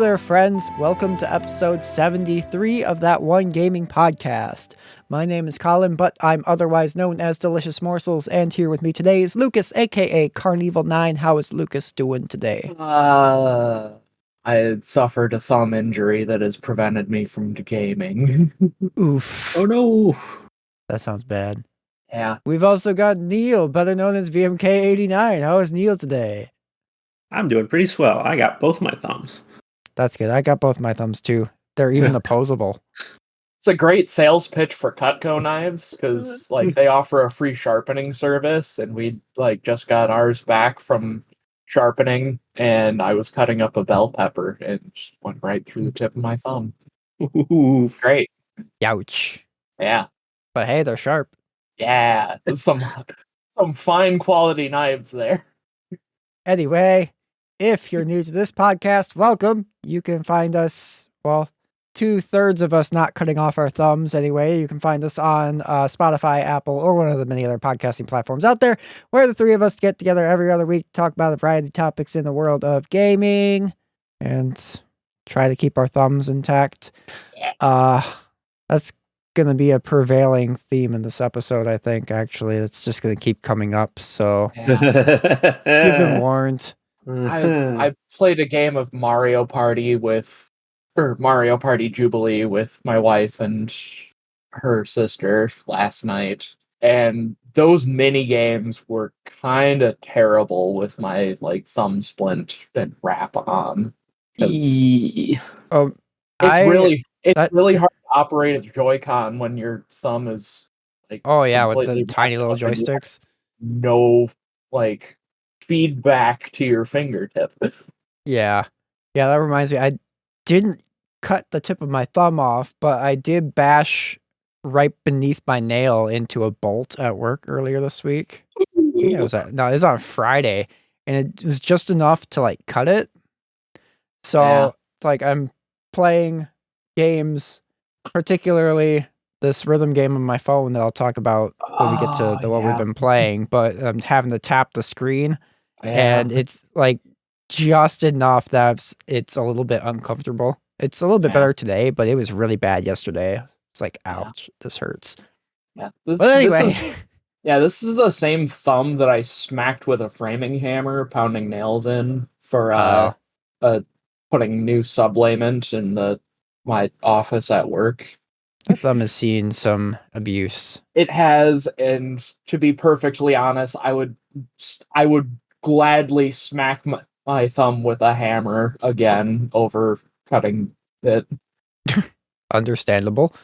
there, friends. Welcome to episode 73 of That One Gaming Podcast. My name is Colin, but I'm otherwise known as Delicious Morsels, and here with me today is Lucas, aka Carnival9. How is Lucas doing today? I had suffered a thumb injury that has prevented me from gaming. Oof. Oh no! That sounds bad. Yeah. We've also got Neil, better known as VMK89. How is Neil today? I'm doing pretty swell. I got both my thumbs. That's good. I got both my thumbs too. They're even opposable. It's a great sales pitch for Cutco knives because they offer a free sharpening service, and we just got ours back from sharpening, and I was cutting up a bell pepper and just went right through the tip of my thumb. Ooh. Great. Ouch. Yeah. But hey, they're sharp. Yeah. There's some fine quality knives there. Anyway, if you're new to this podcast, welcome. You can find us, well, 2/3 of us not cutting off our thumbs anyway. You can find us on Spotify, Apple, or one of the many other podcasting platforms out there, where the three of us get together every other week to talk about a variety of topics in the world of gaming and try to keep our thumbs intact. That's going to be a prevailing theme in this episode, I think, actually. It's just going to keep coming up, so you've been warned. I played a game of Mario Party Mario Party Jubilee with my wife and her sister last night, and those mini games were kind of terrible with my thumb splint and wrap on. It's really hard to operate a Joy-Con when your thumb is with the tiny little joysticks. No feedback to your fingertip. Yeah, that reminds me. I didn't cut the tip of my thumb off, but I did bash right beneath my nail into a bolt at work earlier this week. It was on Friday, and it was just enough to cut it. So I'm playing games, particularly this rhythm game on my phone that I'll talk about when we get to what we've been playing, but I'm having to tap the screen, and it's just enough that it's a little bit uncomfortable. It's a little bit better today, but it was really bad yesterday. It's ouch, this hurts. Yeah. But anyway. This is the same thumb that I smacked with a framing hammer, pounding nails in for putting new sublayment in my office at work. That thumb has seen some abuse. It has, and to be perfectly honest, I would gladly smack my thumb with a hammer again over cutting it. Understandable.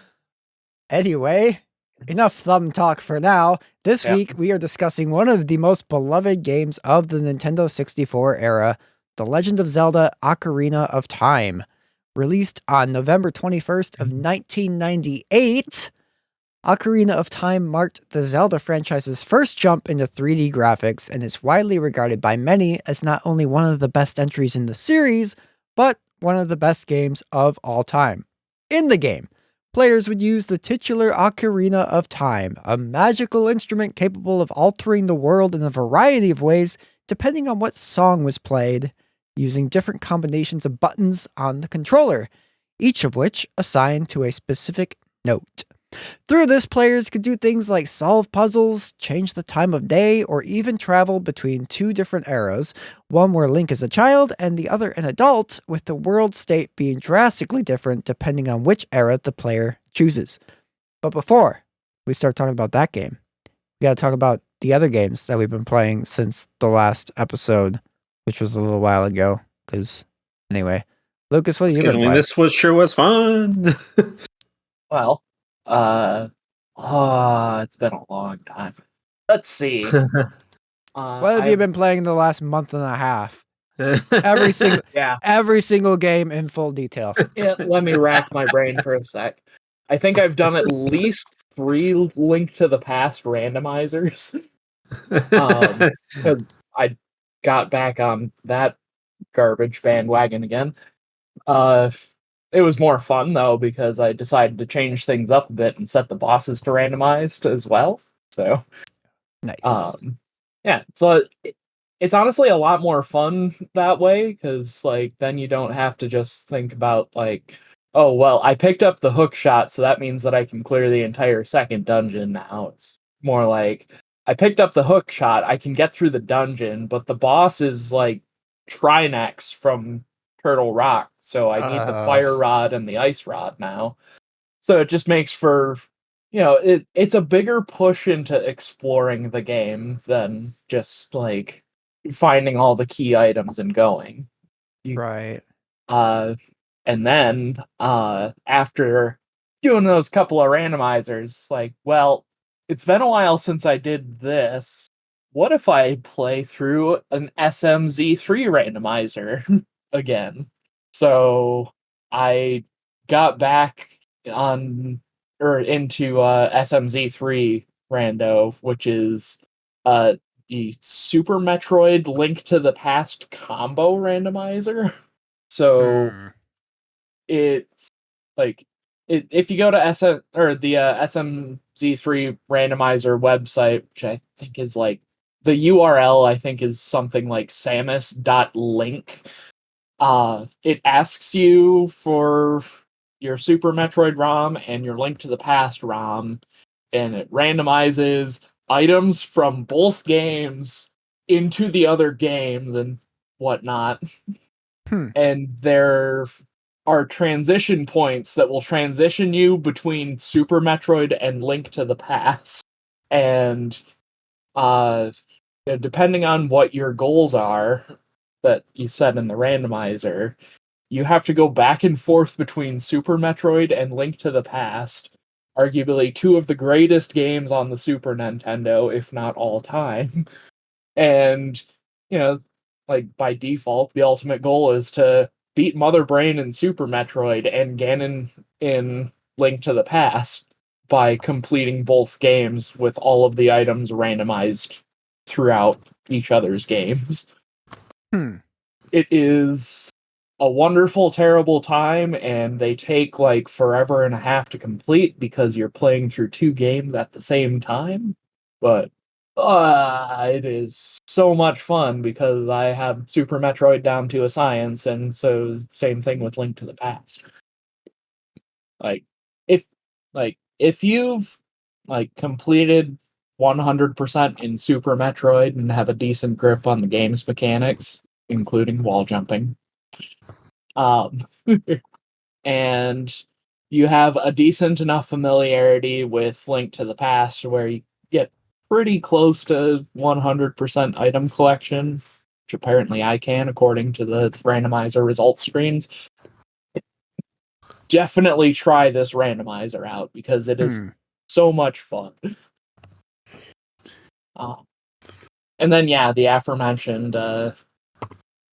Anyway, enough thumb talk for now. This week we are discussing one of the most beloved games of the Nintendo 64 era, The Legend of Zelda: Ocarina of Time. Released on November 21st of 1998, Ocarina of Time marked the Zelda franchise's first jump into 3D graphics and is widely regarded by many as not only one of the best entries in the series, but one of the best games of all time. In the game, players would use the titular Ocarina of Time, a magical instrument capable of altering the world in a variety of ways depending on what song was played, using different combinations of buttons on the controller, each of which assigned to a specific note. Through this, players could do things like solve puzzles, change the time of day, or even travel between two different eras, one where Link is a child and the other an adult, with the world state being drastically different depending on which era the player chooses. But before we start talking about that game, we got to talk about the other games that we've been playing since the last episode, which was a little while ago. Because anyway, Lucas, what have you been playing? This sure was fun. Well, it's been a long time. Let's see. What have you been playing in the last month and a half? Every single game in full detail. Yeah, let me rack my brain for a sec. I think I've done at least 3 Link to the Past randomizers. I got back on that garbage bandwagon again. It was more fun though because I decided to change things up a bit and set the bosses to randomized as well. So nice. So it's honestly a lot more fun that way, because like then you don't have to just think about like, oh well, I picked up the hook shot, so that means that I can clear the entire second dungeon now. It's more like I picked up the hook shot, I can get through the dungeon, but the boss is like Trinex from Turtle Rock, so I need the fire rod and the ice rod now. So it just makes for, it's a bigger push into exploring the game than just like finding all the key items and going. Right. And then after doing those couple of randomizers, like, well, it's been a while since I did this. What if I play through an SMZ3 randomizer again? So I got back on or into SMZ3 rando, which is the Super Metroid Link to the Past combo randomizer. So it's like if you go to SM or the SMZ3 randomizer website, which I think is like the URL I think is something like samus.link. It asks you for your Super Metroid ROM and your Link to the Past ROM, and it randomizes items from both games into the other games and whatnot. And there are transition points that will transition you between Super Metroid and Link to the Past. And depending on what your goals are that you set in the randomizer, you have to go back and forth between Super Metroid and Link to the Past, arguably two of the greatest games on the Super Nintendo, if not all time. And, like by default, the ultimate goal is to beat Mother Brain in Super Metroid and Ganon in Link to the Past by completing both games with all of the items randomized throughout each other's games. It is a wonderful, terrible time, and they take like forever and a half to complete because you're playing through two games at the same time. But it is so much fun because I have Super Metroid down to a science, and so same thing with Link to the Past. Like if if you've like completed 100% in Super Metroid and have a decent grip on the game's mechanics, including wall jumping, and you have a decent enough familiarity with Link to the Past where you get pretty close to 100% item collection, which apparently I can according to the randomizer results screens. Definitely try this randomizer out because it is so much fun. And then, yeah, the aforementioned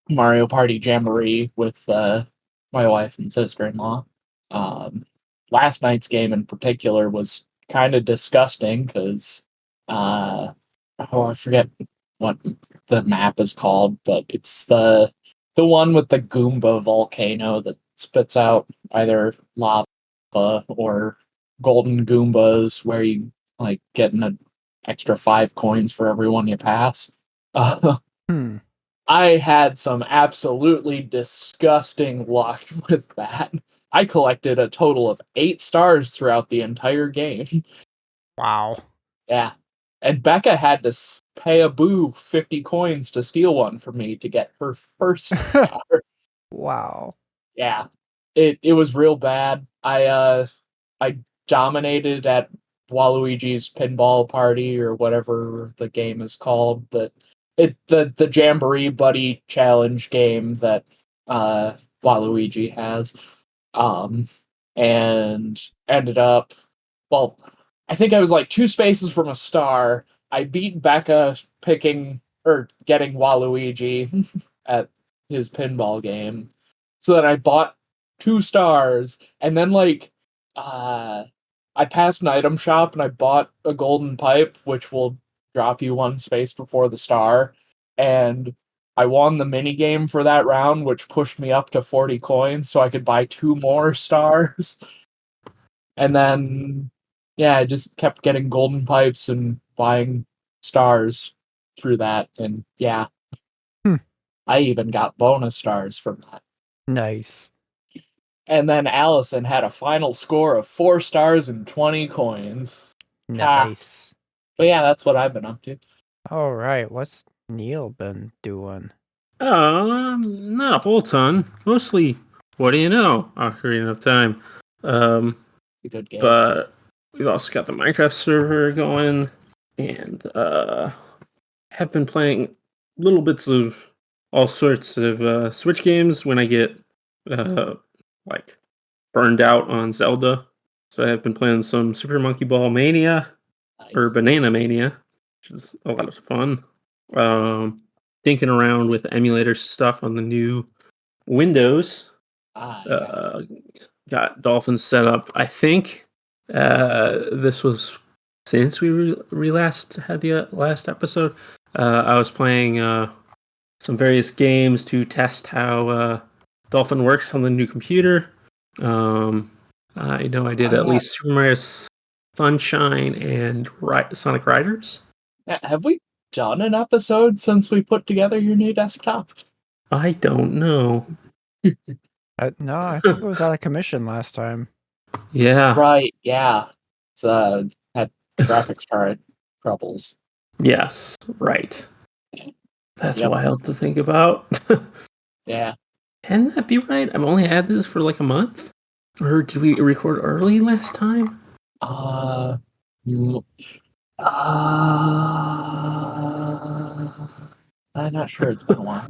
Mario Party Jamboree with my wife and sister-in-law. Last night's game in particular was kind of disgusting because I forget what the map is called, but it's the one with the Goomba volcano that spits out either lava or golden Goombas, where you like get an extra 5 coins for every one you pass. I had some absolutely disgusting luck with that. I collected a total of 8 stars throughout the entire game. Wow. Yeah. And Becca had to pay a boo 50 coins to steal one from me to get her first star. Wow. Yeah. It was real bad. I dominated at Waluigi's Pinball Party or whatever the game is called. The Jamboree Buddy Challenge game that Waluigi has. And ended up, well, I think I was like 2 spaces from a star. I beat Becca getting Waluigi at his pinball game. So then I bought 2 stars, and then I passed an item shop and I bought a golden pipe, which will drop you 1 space before the star. And I won the mini game for that round, which pushed me up to 40 coins so I could buy 2 more stars. And then, yeah, I just kept getting golden pipes and buying stars through that. And yeah, I even got bonus stars from that. Nice. And then Allison had a final score of 4 stars and 20 coins. Nice. But yeah, that's what I've been up to. All right. What's Neil been doing? Not a whole ton. Mostly, what do you know? Ocarina of Time. It's a good game. But we've also got the Minecraft server going, and have been playing little bits of all sorts of Switch games when I get like burned out on Zelda. So I have been playing some Super Monkey Ball Mania or Nice. Banana Mania, which is a lot of fun. Thinking around with emulator stuff on the new Windows. Yeah. Got Dolphins set up. I think this was since we last had the last episode. I was playing some various games to test how Dolphin works on the new computer. I know I did at least Super Mario Sunshine and Sonic Riders. Have we done an episode since we put together your new desktop? I don't know. No, I think it was out of commission last time. Yeah. Right, yeah. It's had graphics card troubles. Yes, right. That's Yep. wild to think about. Yeah. Can that be right? I've only had this for like a month? Or did we record early last time? I'm not sure. It's been a while.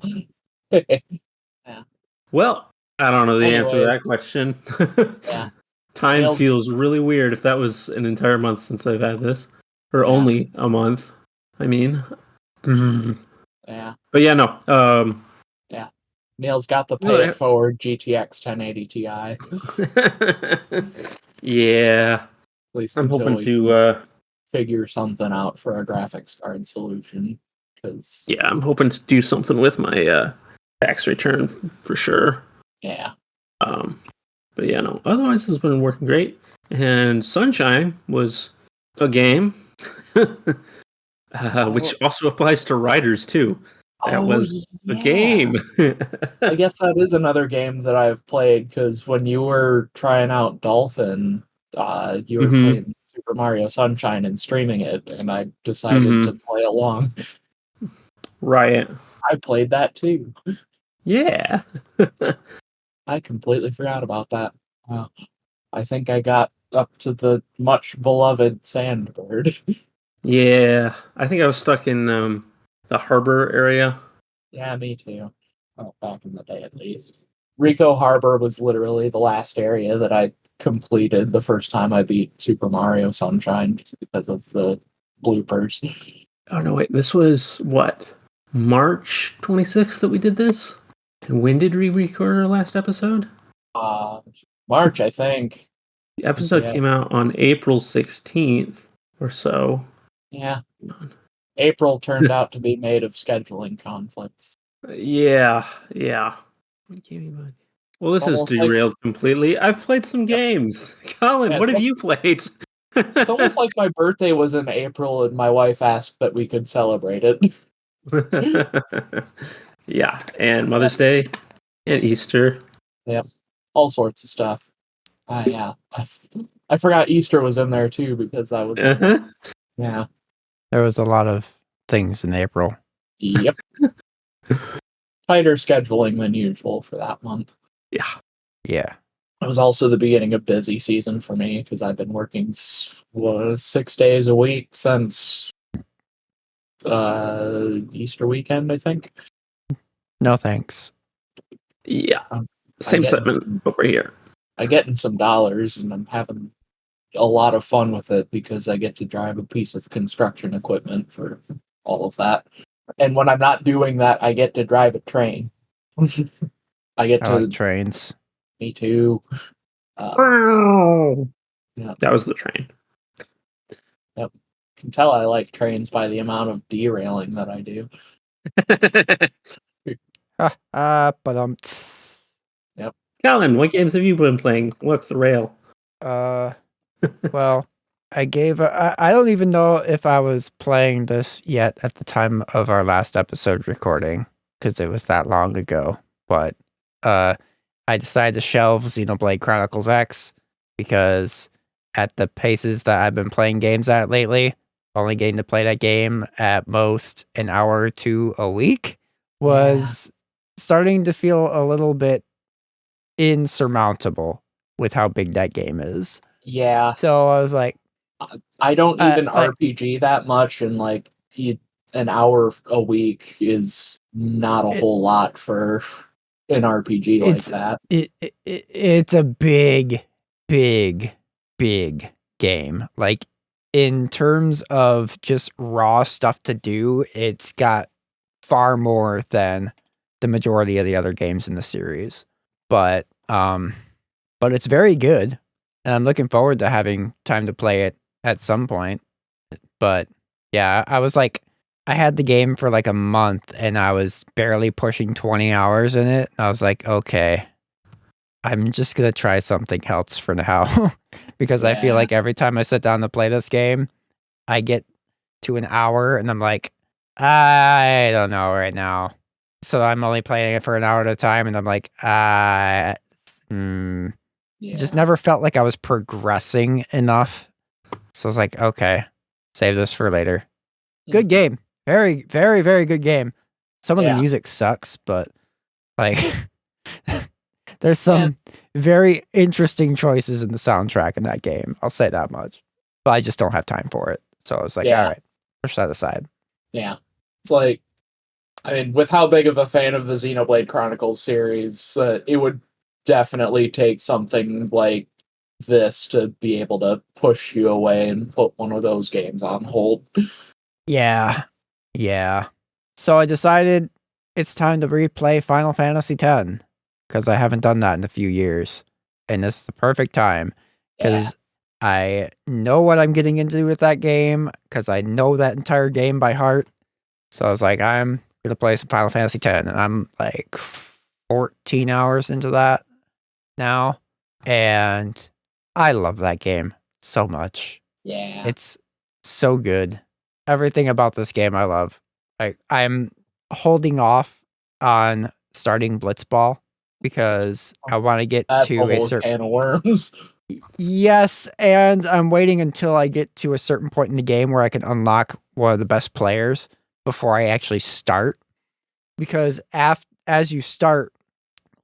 Yeah. Well, I don't know the answer to Anyways. that question. Yeah. Time Nails- feels really weird if that was an entire month since I've had this. Or Yeah. only a month. I mean. Yeah. But yeah, no. Yeah. Neil's got the No, pay it forward GTX 1080 Ti. At yeah. least I'm until hoping we to can figure something out for a graphics card solution. Because yeah, I'm hoping to do something with my tax return for sure. yeah. But yeah, no. Otherwise, it's been working great. And Sunshine was a game, which also applies to Riders too. That was a game. I guess that is another game that I've played because when you were trying out Dolphin, you were playing Super Mario Sunshine and streaming it, and I decided to play along. Right. I played that too. Yeah. I completely forgot about that. I think I got up to the much beloved Sandbird. Yeah. I think I was stuck in the harbor area. Yeah, me too. Oh, back in the day, at least. Rico Harbor was literally the last area that I completed the first time I beat Super Mario Sunshine just because of the bloopers. Oh, no, wait. This was what? March 26th that we did this? And when did we record our last episode? March, I think. The episode came out on April 16th or so. Yeah. April turned out to be made of scheduling conflicts. Yeah. Well, this is derailed completely. I've played some games. Colin, what have you played? It's almost like my birthday was in April and my wife asked that we could celebrate it. Yeah, and Mother's Day and Easter. Yep. All sorts of stuff. Yeah. I forgot Easter was in there too because that was yeah. There was a lot of things in April. Yep. Tighter scheduling than usual for that month. Yeah. It was also the beginning of busy season for me because I've been working 6 days a week since Easter weekend, I think. No thanks. Yeah. Same sentiment over here. I get in some dollars and I'm having a lot of fun with it because I get to drive a piece of construction equipment for all of that. And when I'm not doing that, I get to drive a train. I like trains. Me too. Yeah. That was the train. Yep. Can tell I like trains by the amount of derailing that I do. But Yep. Colin, what games have you been playing? What's the rail? Well, I don't even know if I was playing this yet at the time of our last episode recording because it was that long ago. But I decided to shelve Xenoblade Chronicles X because at the paces that I've been playing games at lately, only getting to play that game at most an hour or two a week was starting to feel a little bit insurmountable with how big that game is. Yeah. So I was like, I don't even RPG that much, and like an hour a week is not a whole lot for an RPG like that. It's a big game. Like, in terms of just raw stuff to do, it's got far more than the majority of the other games in the series. But it's very good, and I'm looking forward to having time to play it at some point. But yeah, I had the game for like a month, and I was barely pushing 20 hours in it. I was like, okay, I'm just gonna try something else for now. Because I feel like every time I sit down to play this game, I get to an hour and I'm like, I don't know right now. So I'm only playing it for an hour at a time, and I'm like, just never felt like I was progressing enough. So I was like, okay, save this for later. Good game. Very, very, very good game. Some of the music sucks, but like there's some very interesting choices in the soundtrack in that game. I'll say that much. But I just don't have time for it. So I was like, all right, push that aside. Yeah. It's like, I mean, with how big of a fan of the Xenoblade Chronicles series, it would definitely take something like this to be able to push you away and put one of those games on hold. Yeah. So I decided it's time to replay Final Fantasy X, because I haven't done that in a few years. And this is the perfect time, because I know what I'm getting into with that game, because I know that entire game by heart. So I was like, I'm going to play some Final Fantasy X, and I'm like 14 hours into that now. And I love that game so much. Yeah. It's so good. Everything about this game I love. I'm holding off on starting Blitzball because I want to get to a certain can of worms. Yes, and I'm waiting until I get to a certain point in the game where I can unlock one of the best players before I actually start. Because as you start,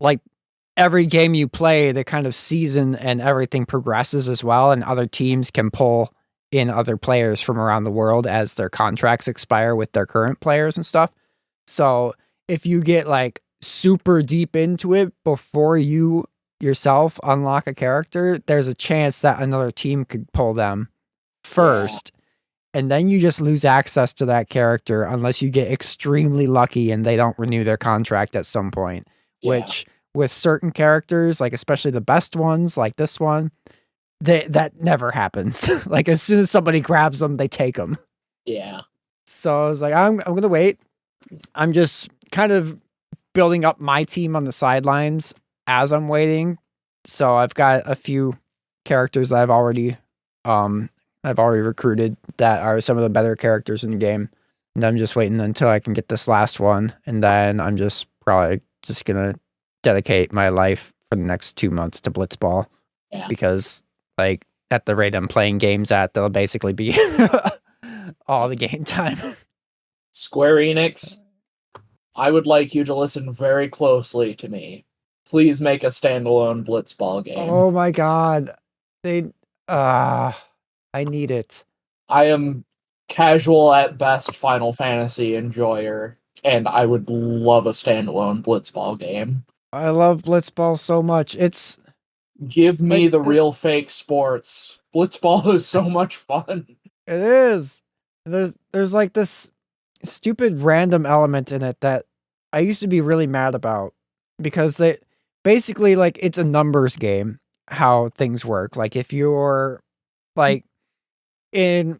like, every game you play, the kind of season and everything progresses as well, and other teams can pull in other players from around the world as their contracts expire with their current players and stuff. So if you get like super deep into it before you yourself unlock a character, there's a chance that another team could pull them first. And then you just lose access to that character unless you get extremely lucky and they don't renew their contract at some point, which with certain characters, like especially the best ones like this one, that never happens. Like, as soon as somebody grabs them, they take them. Yeah. So I was like, I'm going to wait. I'm just kind of building up my team on the sidelines as I'm waiting. So I've got a few characters that I've already recruited that are some of the better characters in the game. And I'm just waiting until I can get this last one. And then I'm just probably just going to dedicate my life for the next 2 months to Blitzball. Yeah. Because, like, at the rate I'm playing games at, they'll basically be all the game time. Square Enix, I would like you to listen very closely to me. Please make a standalone Blitzball game. Oh my god. I need it. I am casual at best Final Fantasy enjoyer, and I would love a standalone Blitzball game. I love Blitzball so much. Give me the real fake sports. Blitzball is so much fun. It is. There's like this stupid random element in it that I used to be really mad about, because they basically, like, it's a numbers game how things work. Like, if you're like in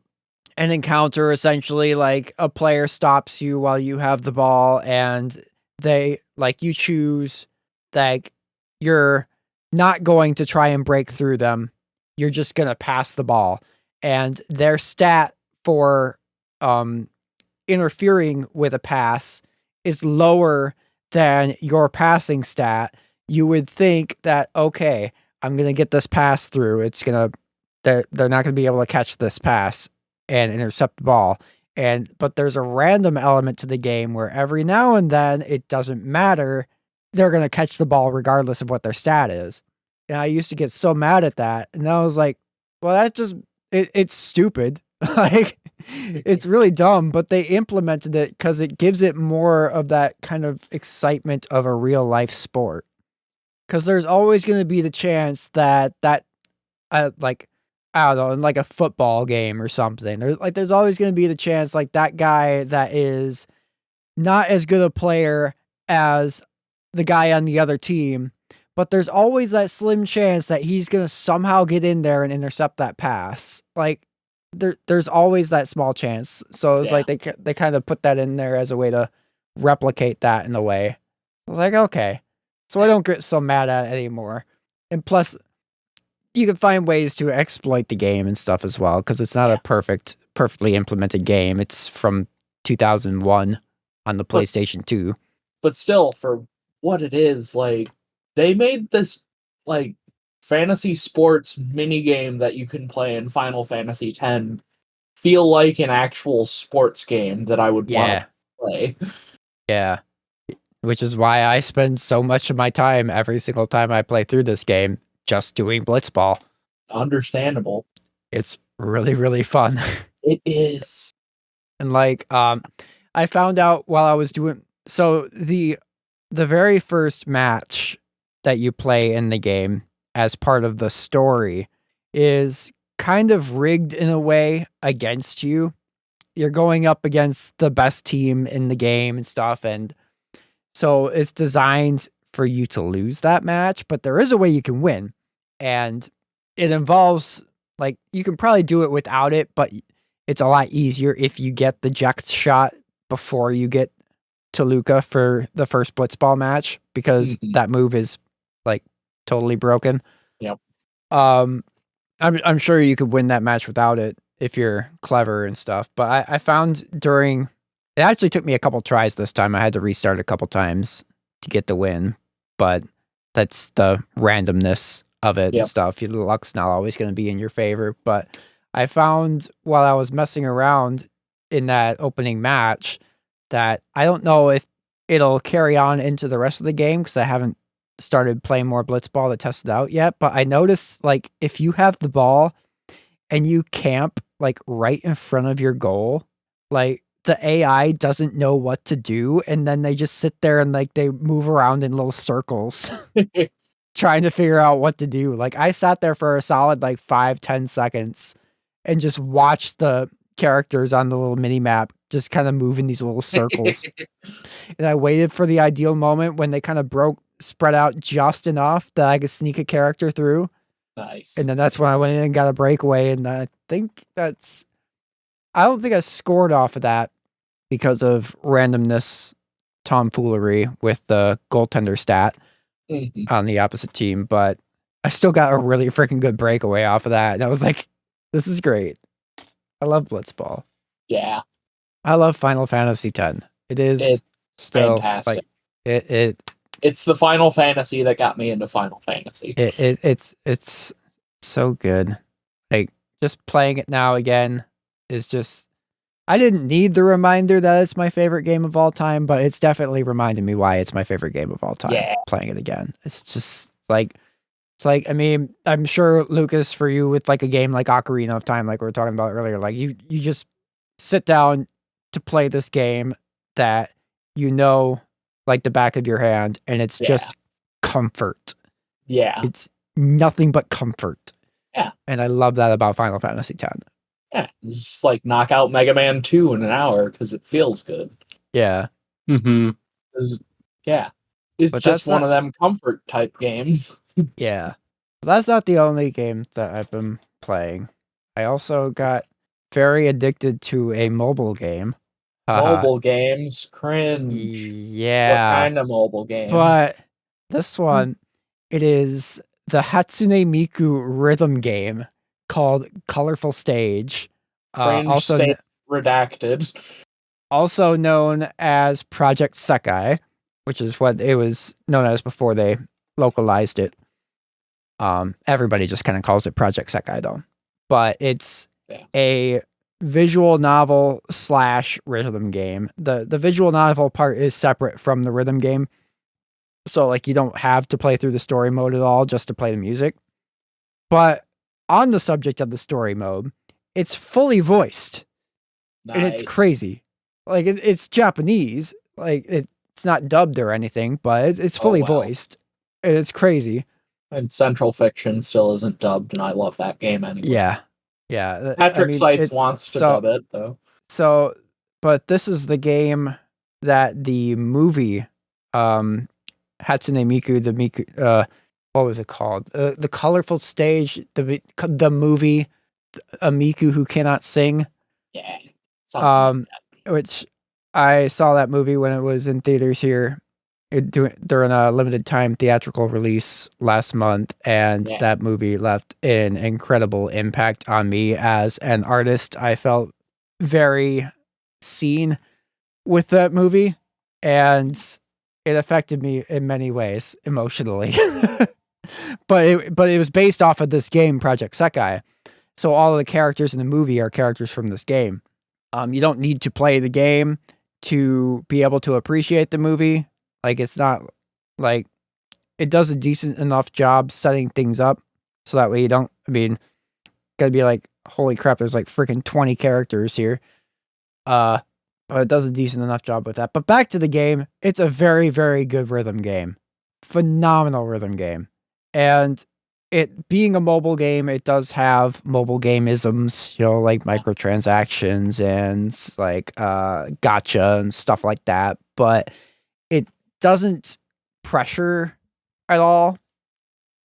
an encounter, essentially, like, a player stops you while you have the ball, and they, like, you choose, like, you're not going to try and break through them. You're just going to pass the ball. And their stat for interfering with a pass is lower than your passing stat, you would think that, okay, I'm going to get this pass through. They're not going to be able to catch this pass and intercept the ball. But there's a random element to the game where every now and then it doesn't matter. They're going to catch the ball regardless of what their stat is. And I used to get so mad at that. And I was like, well, it's stupid. Like, it's really dumb, but they implemented it because it gives it more of that kind of excitement of a real life sport. Because there's always going to be the chance that like, I don't know, in like a football game or something, there's always going to be the chance like that guy that is not as good a player as the guy on the other team, but there's always that slim chance that he's going to somehow get in there and intercept that pass. Like, there's always that small chance. So it's like they kind of put that in there as a way to replicate that in a way. I was like, okay. So I don't get so mad at it anymore. And plus, you can find ways to exploit the game and stuff as well, because it's not a perfectly implemented game. It's from 2001 on the PlayStation 2. But still, for what it is, like, they made this, like, fantasy sports mini game that you can play in Final Fantasy X feel like an actual sports game that I would want to play. Yeah. Which is why I spend so much of my time every single time I play through this game just doing Blitzball. Understandable. It's really, really fun. It is. And like, I found out while I was doing, so the very first match that you play in the game as part of the story is kind of rigged in a way against you. You're going up against the best team in the game and stuff. And so it's designed for you to lose that match, but there is a way you can win. And it involves, like, you can probably do it without it, but it's a lot easier if you get the Jecht shot before you get to Luca for the first Blitzball match, because that move is like totally broken. Yep. I'm sure you could win that match without it if you're clever and stuff. But I found it actually took me a couple tries this time. I had to restart a couple times to get the win, but that's the randomness of it and stuff. Your luck's not always going to be in your favor. But I found while I was messing around in that opening match that I don't know if it'll carry on into the rest of the game, because I haven't started playing more Blitzball to test it out yet. But I noticed, like, if you have the ball and you camp like right in front of your goal, like, the AI doesn't know what to do, and then they just sit there and like they move around in little circles trying to figure out what to do. Like, I sat there for a solid like 5-10 seconds and just watched the characters on the little mini map just kind of move in these little circles. And I waited for the ideal moment when they kind of spread out just enough that I could sneak a character through. Nice. And then that's when I went in and got a breakaway. And I don't think I scored off of that because of randomness, tomfoolery with the goaltender stat on the opposite team. But I still got a really freaking good breakaway off of that. And I was like, this is great. I love Blitzball. Yeah. I love Final Fantasy X. It's still fantastic. Like it's the Final Fantasy that got me into Final Fantasy. It's so good. Like, just playing it now again is just, I didn't need the reminder that it's my favorite game of all time, but it's definitely reminded me why it's my favorite game of all time. Yeah. Playing it again. It's just like, I mean, I'm sure, Lucas, for you with like a game like Ocarina of Time, like we were talking about earlier, like you just sit down to play this game that like the back of your hand, and it's just comfort. Yeah. It's nothing but comfort. Yeah. And I love that about Final Fantasy X. Yeah. It's just like knock out Mega Man 2 in an hour because it feels good. Yeah. Yeah. It's just one of them comfort type games. Yeah. But that's not the only game that I've been playing. I also got very addicted to a mobile game. Mobile games? Cringe. Yeah. What kind of mobile game? But this one, it is the Hatsune Miku rhythm game called Colorful Stage. Also redacted. also known as Project Sekai, which is what it was known as before they localized it. Everybody just kind of calls it Project Sekai though. But it's a visual novel / rhythm game. The visual novel part is separate from the rhythm game. So like you don't have to play through the story mode at all just to play the music. But on the subject of the story mode, it's fully voiced. Nice. And it's crazy. Like it's Japanese. Like it's not dubbed or anything, but it's fully voiced. And it's crazy. And Central Fiction still isn't dubbed, and I love that game anyway. Yeah. Patrick Seitz wants to dub it, though. So, but this is the game that the movie, Hatsune Miku, what was it called? The Colorful Stage, the movie, a Miku Who Cannot Sing. Yeah. Like which I saw that movie when it was in theaters here. During a limited time theatrical release last month, and that movie left an incredible impact on me as an artist. I felt very seen with that movie, and it affected me in many ways emotionally. but it was based off of this game, Project Sekai. So all of the characters in the movie are characters from this game. You don't need to play the game to be able to appreciate the movie. Like, it's not like it does a decent enough job setting things up so that way you don't, gotta be like, holy crap, there's like freaking 20 characters here. But it does a decent enough job with that. But back to the game, it's a very, very good rhythm game. Phenomenal rhythm game. And it being a mobile game, it does have mobile game-isms, like microtransactions and like gotcha and stuff like that. But it doesn't pressure at all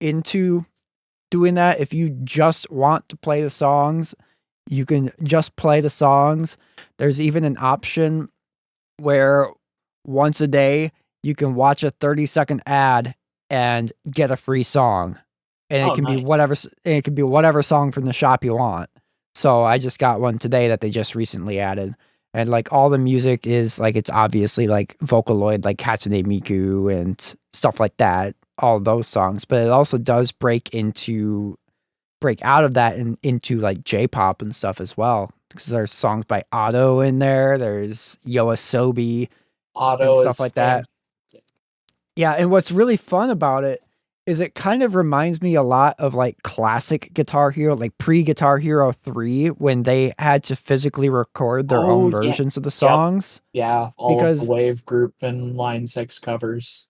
into doing that. If you just want to play the songs, you can just play the songs. There's even an option where once a day you can watch a 30-second ad and get a free song. And it can be whatever song from the shop you want. So I just got one today that they just recently added. And like all the music is like, it's obviously like Vocaloid, like Hatsune Miku and stuff like that, all those songs. But it also does break out of that and into like J-pop and stuff as well. Because there's songs by Otto in there. There's Yoasobi and stuff like that. Yeah, and what's really fun about it is it kind of reminds me a lot of like classic Guitar Hero, like pre-Guitar Hero 3, when they had to physically record their own versions of the songs. Yeah, of the Wave Group and Line 6 covers.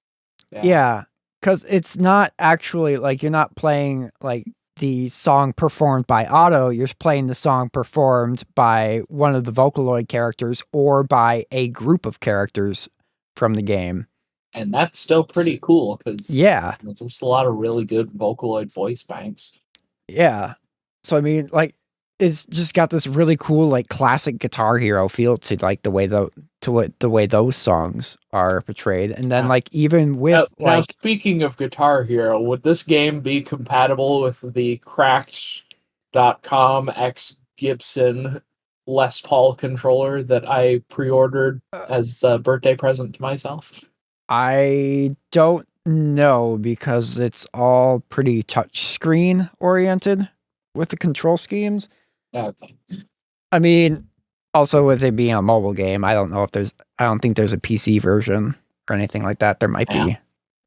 Yeah, because it's not actually like you're not playing like the song performed by Otto, you're playing the song performed by one of the Vocaloid characters or by a group of characters from the game. And that's still pretty cool because there's a lot of really good Vocaloid voice banks. Yeah. So like it's just got this really cool like classic Guitar Hero feel to like the way those songs are portrayed. And then like even with now speaking of Guitar Hero, would this game be compatible with the cracked.com X Gibson Les Paul controller that I pre-ordered as a birthday present to myself? I don't know because it's all pretty touch screen oriented with the control schemes. Okay. Also with it being a mobile game, I don't think there's a PC version or anything like that. There might be,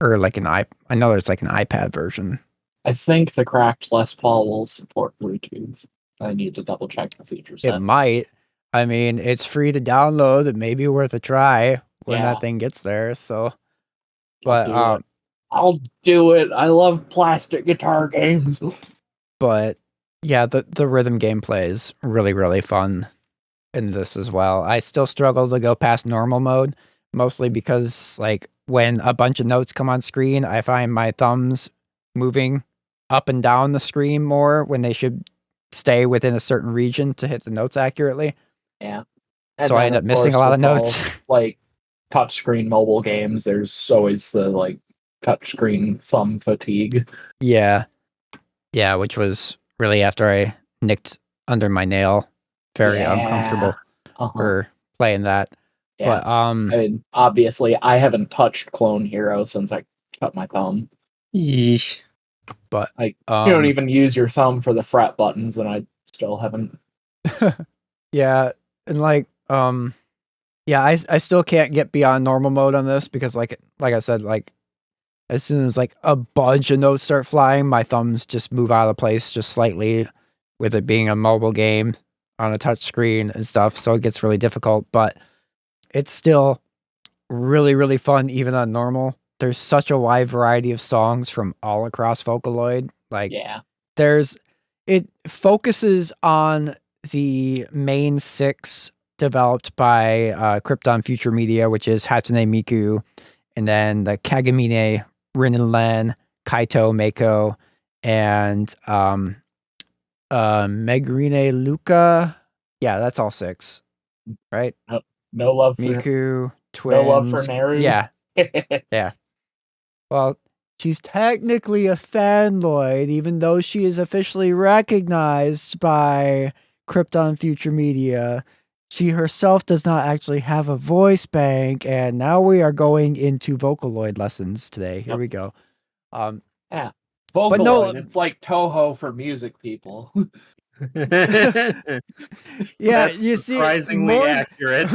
or like I know there's like an iPad version. I think the cracked Les Paul will support Bluetooth. I need to double check the features. It might. It's free to download. It may be worth a try when that thing gets there. So, but I'll do it. I love plastic guitar games. But yeah, the rhythm gameplay is really, really fun in this as well. I still struggle to go past normal mode, mostly because like when a bunch of notes come on screen, I find my thumbs moving up and down the screen more when they should stay within a certain region to hit the notes accurately. Yeah. So I end up missing a lot of notes. Like touchscreen mobile games, there's always the like touchscreen thumb fatigue. Yeah. Yeah, which was really after I nicked under my nail. Very uncomfortable for playing that. Yeah. But I mean, obviously, I haven't touched Clone Hero since I cut my thumb. Yeesh. But like you don't even use your thumb for the fret buttons, and I still haven't. Yeah, and like yeah, I still can't get beyond normal mode on this because like I said, like as soon as like a bunch of notes start flying, my thumbs just move out of place just slightly, with it being a mobile game on a touch screen and stuff, so it gets really difficult, but it's still really, really fun even on normal. There's such a wide variety of songs from all across Vocaloid. Like Yeah. it focuses on the main 6 developed by Krypton Future Media, which is Hatsune Miku, and then the Kagamine Rinnelan, Kaito Mako, and Megrine Luca. Yeah, that's all 6. Right? No love for Miku, twins. No love for Neru. Yeah. Yeah. Well, she's technically a fanloid, even though she is officially recognized by Krypton Future Media. She herself does not actually have a voice bank, and now we are going into Vocaloid lessons today. Here we go. Yeah. Vocaloid, it's like Toho for music people. Yeah, That's you see, surprisingly accurate.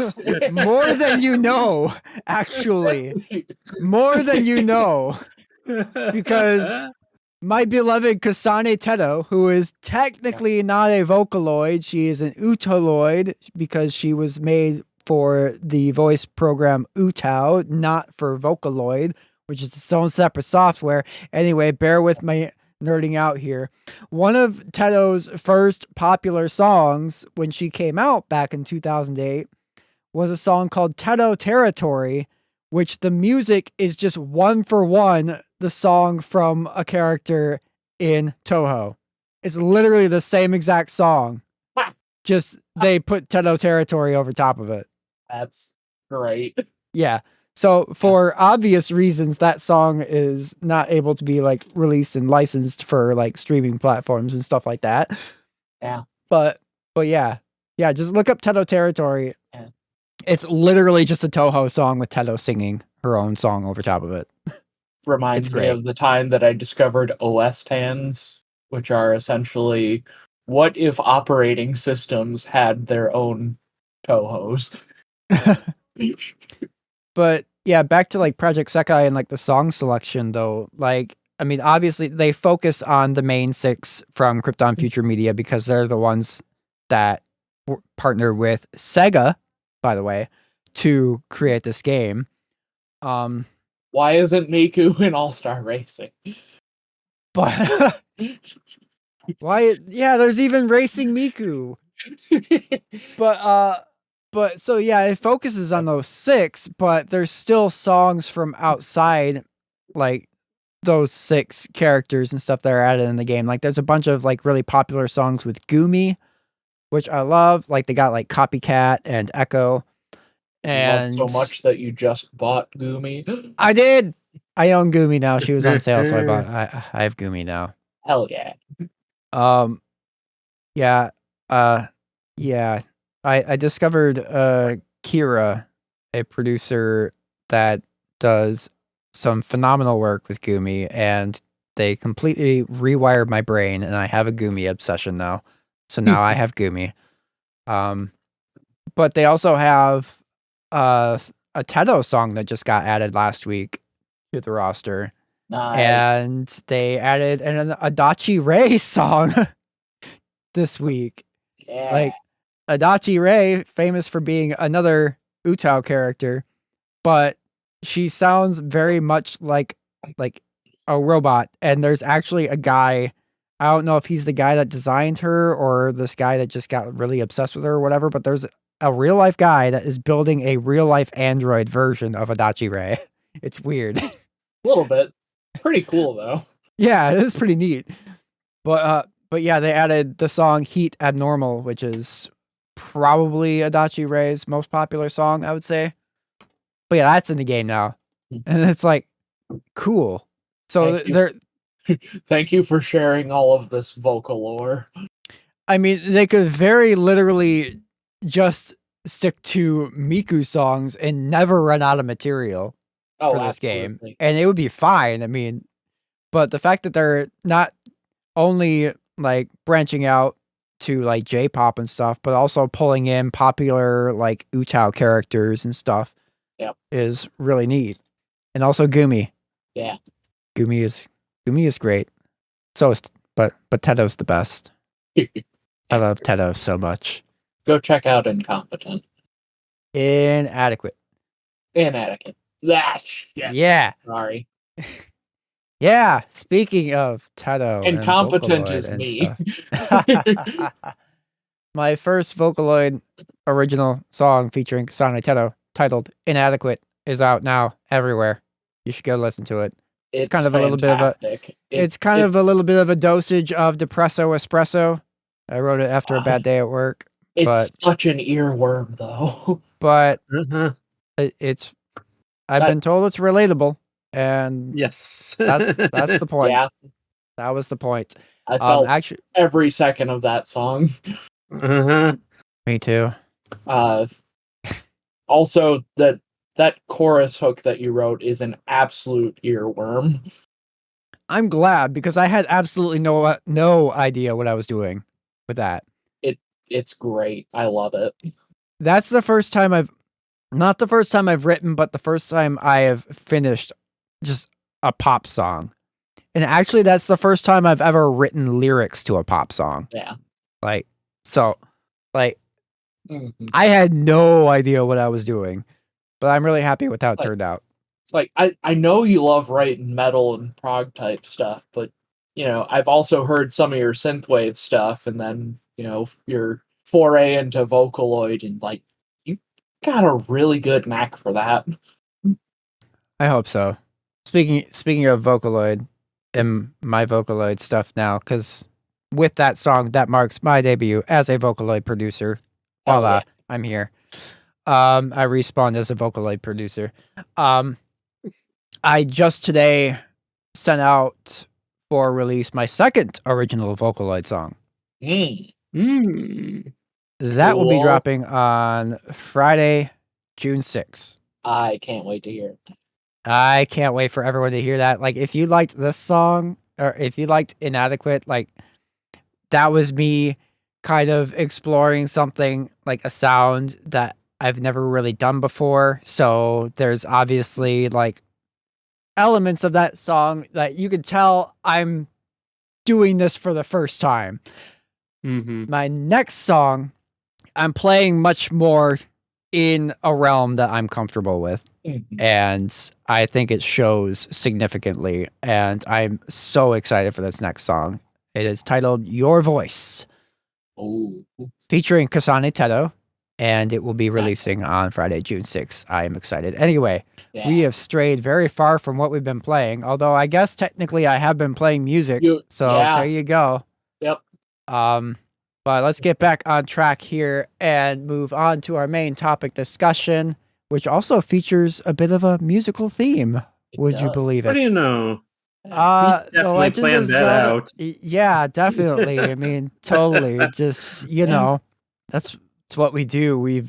more than you know, actually. More than you know. Because my beloved Kasane Teto, who is technically not a Vocaloid, she is an Utaloid because she was made for the voice program Utao, not for Vocaloid, which is its own separate software. Anyway, bear with my nerding out here. One of Teto's first popular songs when she came out back in 2008 was a song called Teto Territory, which the music is just 1-for-1 the song from a character in Toho. It's literally the same exact song. Just they put Teto Territory over top of it. That's great. Yeah. So for obvious reasons, that song is not able to be like released and licensed for like streaming platforms and stuff like that. Yeah. But yeah. Yeah, just look up Teto Territory. Yeah. It's literally just a Toho song with Teto singing her own song over top of it. Reminds me of the time that I discovered OS TANs, which are essentially what if operating systems had their own Tohos. But yeah, back to like Project Sekai and like the song selection though. Like, I mean, obviously they focus on the main 6 from Krypton Future Media because they're the ones that partner with Sega, by the way, to create this game. Why isn't Miku in All-Star Racing? But why? Yeah, there's even Racing Miku. But so yeah, it focuses on those 6, but there's still songs from outside, like those 6 characters and stuff that are added in the game. Like there's a bunch of like really popular songs with Gumi, which I love. Like they got like Copycat and Echo. And so much that you just bought Gumi. I did. I own Gumi now. She was on sale, so I have Gumi now. Hell yeah. Yeah. Yeah. I discovered Kira, a producer that does some phenomenal work with Gumi, and they completely rewired my brain, and I have a Gumi obsession now. So now I have Gumi. But they also have a Teto song that just got added last week to the roster. Nice. And they added an Adachi Ray song this week. Yeah. Like Adachi Ray, famous for being another Utao character, but she sounds very much like a robot. And there's actually a guy, I don't know if he's the guy that designed her or this guy that just got really obsessed with her or whatever, but there's a real life guy that is building a real life Android version of Adachi Ray. It's weird. A little bit. Pretty cool though. Yeah, it is pretty neat. But yeah, they added the song Heat Abnormal, which is probably Adachi Ray's most popular song, I would say. But yeah, that's in the game now. And it's like cool. So Thank you for sharing all of this vocal lore. I mean, they could very literally just stick to Miku songs and never run out of material for this game, and it would be fine. I mean, but the fact that they're not only like branching out to like J-pop and stuff, but also pulling in popular like Utao characters and stuff, is really neat. And also Gumi. Yeah, Gumi is great. So is but Tedo's the best. I love Tedo so much. Go check out Incompetent. Inadequate. Yeah. Sorry. Yeah. Speaking of Tedo, Incompetent and is me. My first Vocaloid original song featuring Kasane Tedo, titled "Inadequate," is out now everywhere. You should go listen to it. It's kind of fantastic. a little bit of a. It's kind of a little bit of a dosage of Depresso Espresso. I wrote it after a bad day at work. It's such an earworm, though. But it's. I've been told it's relatable, and yes, that's the point. Yeah, that was the point. I felt actually every second of that song. Me too. Also, that chorus hook that you wrote is an absolute earworm. I'm glad, because I had absolutely no idea what I was doing with that. It's great. I love it. That's the first time not the first time I've written, but the first time I have finished just a pop song. And actually, that's the first time I've ever written lyrics to a pop song. Yeah. I had no idea what I was doing, but I'm really happy with how it turned out. It's like, I know you love writing metal and prog type stuff, but, I've also heard some of your synthwave stuff, and then, your foray into Vocaloid, and like, you've got a really good knack for that. I hope so. Speaking of Vocaloid and my Vocaloid stuff now, because with that song, that marks my debut as a Vocaloid producer. Voila, I'm here. I respawned as a Vocaloid producer. I just today sent out for release my second original Vocaloid song. That will be dropping on Friday, June 6th. I can't wait to hear it. I can't wait for everyone to hear that. Like, if you liked this song, or if you liked Inadequate, like, that was me kind of exploring something, like a sound that I've never really done before. So there's obviously like elements of that song that you could tell I'm doing this for the first time. My next song, I'm playing much more in a realm that I'm comfortable with. And I think it shows significantly. And I'm so excited for this next song. It is titled Your Voice. Featuring Kasane Tedo. And it will be releasing on Friday, June 6th. I am excited. Anyway, we have strayed very far from what we've been playing. Although I guess technically I have been playing music. There you go. Yep. But let's get back on track here and move on to our main topic discussion, which also features a bit of a musical theme. Would you believe it? What do you know? Definitely planned that out. Yeah, definitely. I mean, totally. Just, that's what we do. We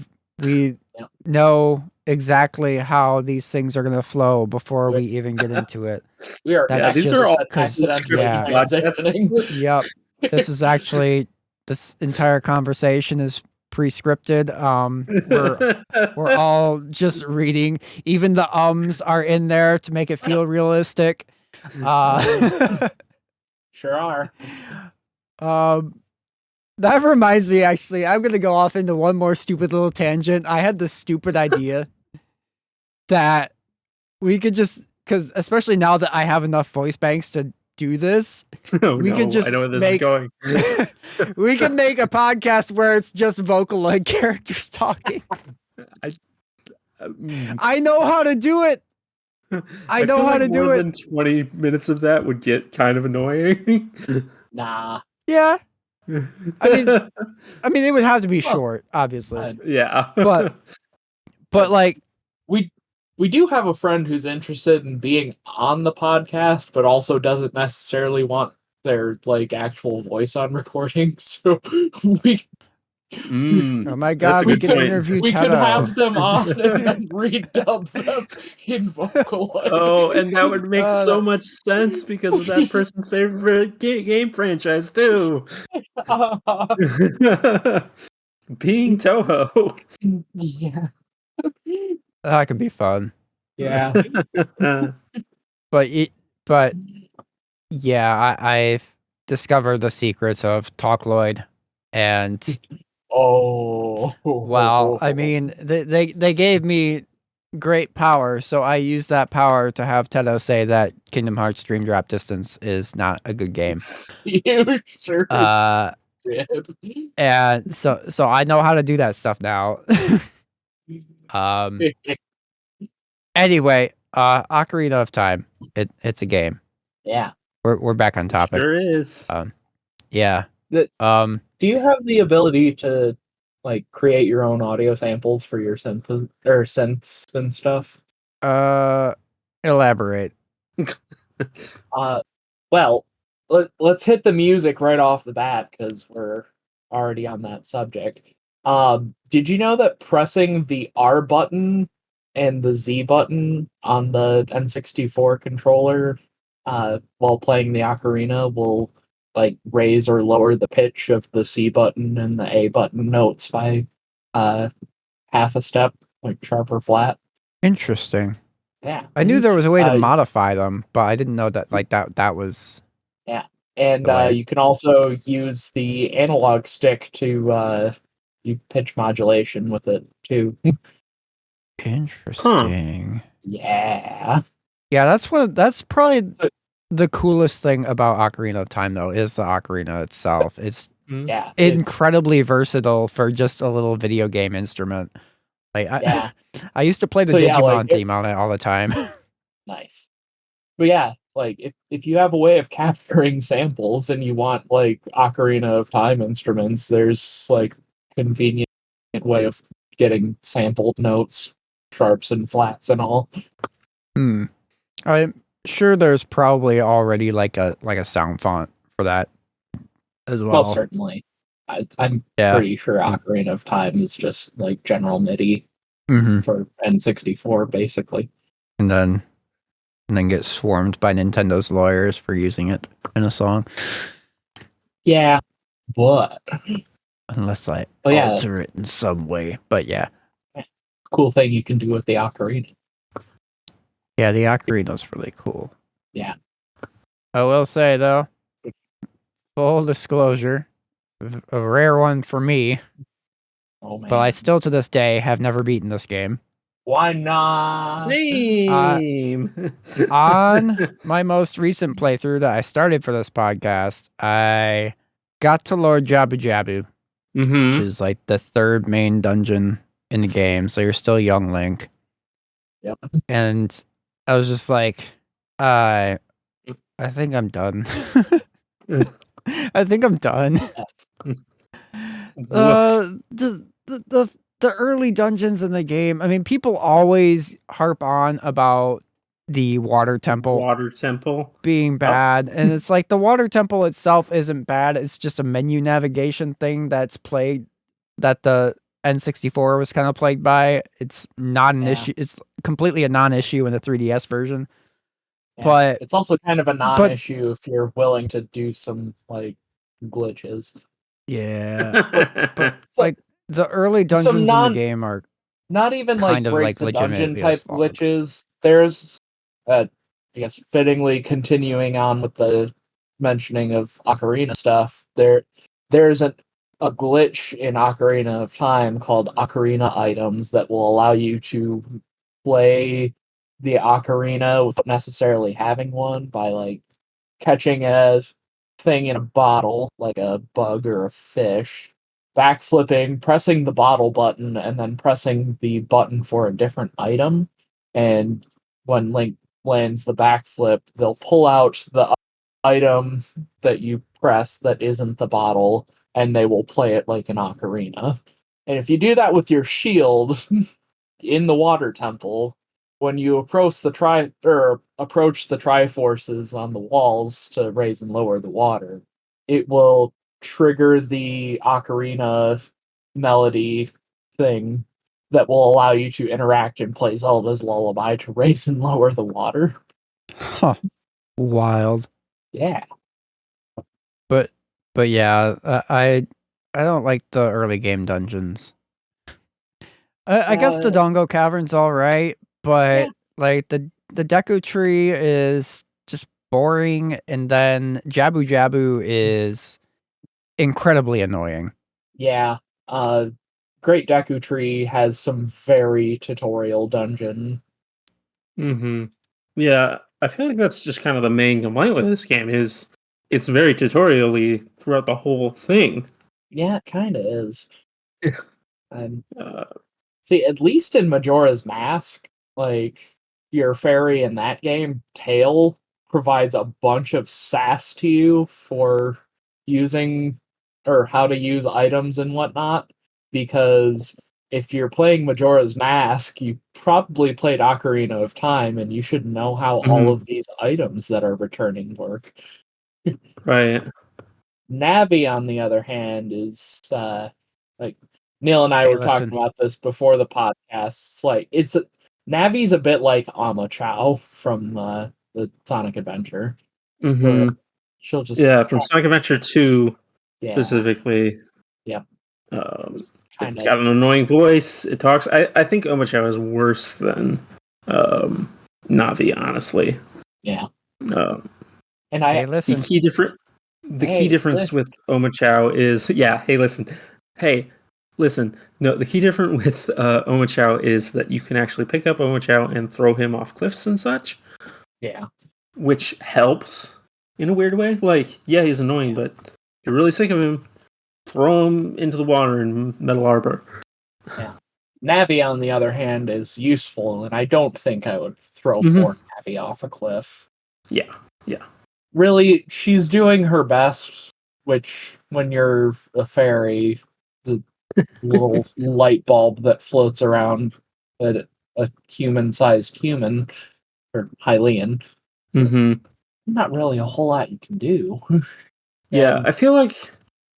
know exactly how these things are going to flow before we even get into it. We are. These are all transitioning. Yep. This is actually, this entire conversation is pre-scripted. We're all just reading. Even the ums are in there to make it feel realistic. Sure are. That reminds me, actually, I'm gonna go off into one more stupid little tangent. I had this stupid idea that we could just, because especially now that I have enough voice banks to do this, could just I know where this is going. We can make a podcast where it's just Vocaloid characters talking. I know how to do it. I know how to do it. More than 20 minutes of that would get kind of annoying. Nah. Yeah. I mean, it would have to be short, obviously. Yeah. But like, we do have a friend who's interested in being on the podcast, but also doesn't necessarily want their like actual voice on recording. So Oh my That's god, a we good can point. interview We could Teto. have them on and then redub them in Vocaloid. Oh, and that would make so that- much sense because of that person's favorite game franchise too. Being Toho. Yeah. That could be fun. Yeah. But yeah, I've discovered the secrets of Talkloid, and Oh. well, I mean, they gave me great power, so I used that power to have Teto say that Kingdom Hearts Dream Drop Distance is not a good game. You sure did. And so I know how to do that stuff now. Anyway, Ocarina of Time. It's a game. Yeah. We're back on topic. Sure is. Yeah. Do you have the ability to like create your own audio samples for your synths and stuff? Elaborate. Well, let's hit the music right off the bat because we're already on that subject. Did you know that pressing the R button and the Z button on the N64 controller while playing the ocarina will like raise or lower the pitch of the C button and the A button notes by half a step, like sharp or flat? Interesting. Yeah. I knew there was a way to modify them, but I didn't know that like that was. Yeah. And the way. you can also use the analog stick to you pitch modulation with it too. Interesting. Yeah. Yeah, that's probably the coolest thing about Ocarina of Time though, is the ocarina itself. It's incredibly versatile for just a little video game instrument. Like I used to play the Digimon theme on it all the time. Nice. But yeah, like if you have a way of capturing samples and you want like Ocarina of Time instruments, there's like convenient way of getting sampled notes, sharps and flats and all. I'm sure there's probably already like a sound font for that as well. Well, certainly. I'm pretty sure Ocarina of Time is just like general MIDI for N64, basically. And then get swarmed by Nintendo's lawyers for using it in a song. Yeah, but unless I alter it in some way. But yeah. Cool thing you can do with the ocarina. Yeah, the ocarina's really cool. Yeah. I will say though, full disclosure, a rare one for me. Oh man. But I still to this day have never beaten this game. Why not? On my most recent playthrough that I started for this podcast, I got to Lord Jabu Jabu, which is like the third main dungeon in the game. So you're still young Link. Yep. And I was just like, I think I'm done. I think I'm done. The early dungeons in the game, I mean, people always harp on about the water temple being bad. And it's like the water temple itself isn't bad. It's just a menu navigation thing that the N64 was kind of plagued by. It's not an issue. It's completely a non-issue in the 3DS version. Yeah. But it's also kind of a non-issue if you're willing to do some like glitches. Yeah. but like the early dungeons in the game are not even like break the dungeon type glitches. There's I guess fittingly continuing on with the mentioning of Ocarina stuff, there's a glitch in Ocarina of Time called Ocarina items that will allow you to play the ocarina without necessarily having one by like catching a thing in a bottle, like a bug or a fish, backflipping, pressing the bottle button, and then pressing the button for a different item. And when Link lands the backflip, they'll pull out the item that you press that isn't the bottle, and they will play it like an ocarina. And if you do that with your shield in the water temple, when you approach the Triforces on the walls to raise and lower the water, it will trigger the ocarina melody thing that will allow you to interact and play Zelda's Lullaby to raise and lower the water. Huh. Wild. Yeah. But yeah, I don't like the early game dungeons. I guess the Dongo Cavern's all right, but like the Deku Tree is just boring, and then Jabu Jabu is incredibly annoying. Yeah. Great Deku Tree has some very tutorial dungeon. Mm-hmm. Yeah, I feel like that's just kind of the main complaint with this game is it's very tutorial-y throughout the whole thing. Yeah, it kind of is. Yeah. And see, at least in Majora's Mask, like your fairy in that game, Tail provides a bunch of sass to you for using or how to use items and whatnot. Because if you're playing Majora's Mask, you probably played Ocarina of Time, and you should know how all of these items that are returning work. Right. Navi, on the other hand, is like Neil and I were talking about this before the podcast. It's like Navi's a bit like Amachao from the Sonic Adventure. Mm-hmm. She'll just from Sonic Adventure 2 specifically. Yeah. It's got an annoying voice. It talks. I think Omachao is worse than Navi, honestly. Yeah. And listen. The key difference with Omachao is No, the key difference with Omachao is that you can actually pick up Omachao and throw him off cliffs and such. Yeah. Which helps in a weird way. Like, yeah, he's annoying, but if you're really sick of him, throw him into the water in Metal Arbor. Yeah. Navi, on the other hand, is useful, and I don't think I would throw poor Navi off a cliff. Yeah. Really, she's doing her best, which, when you're a fairy, the little light bulb that floats around a human-sized human, or Hylian, not really a whole lot you can do. Yeah, I feel like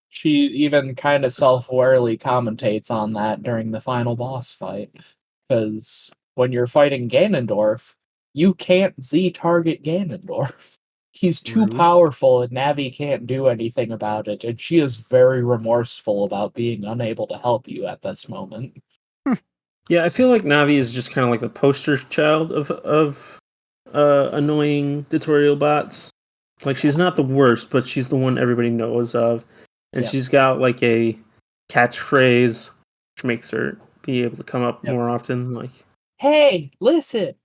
she even kind of self-awarely commentates on that during the final boss fight, because when you're fighting Ganondorf, you can't Z-target Ganondorf. He's too powerful, and Navi can't do anything about it, and she is very remorseful about being unable to help you at this moment. Yeah, I feel like Navi is just kind of like the poster child of annoying tutorial bots. Like, she's not the worst, but she's the one everybody knows of. And she's got like a catchphrase which makes her be able to come up more often. Like, hey, listen!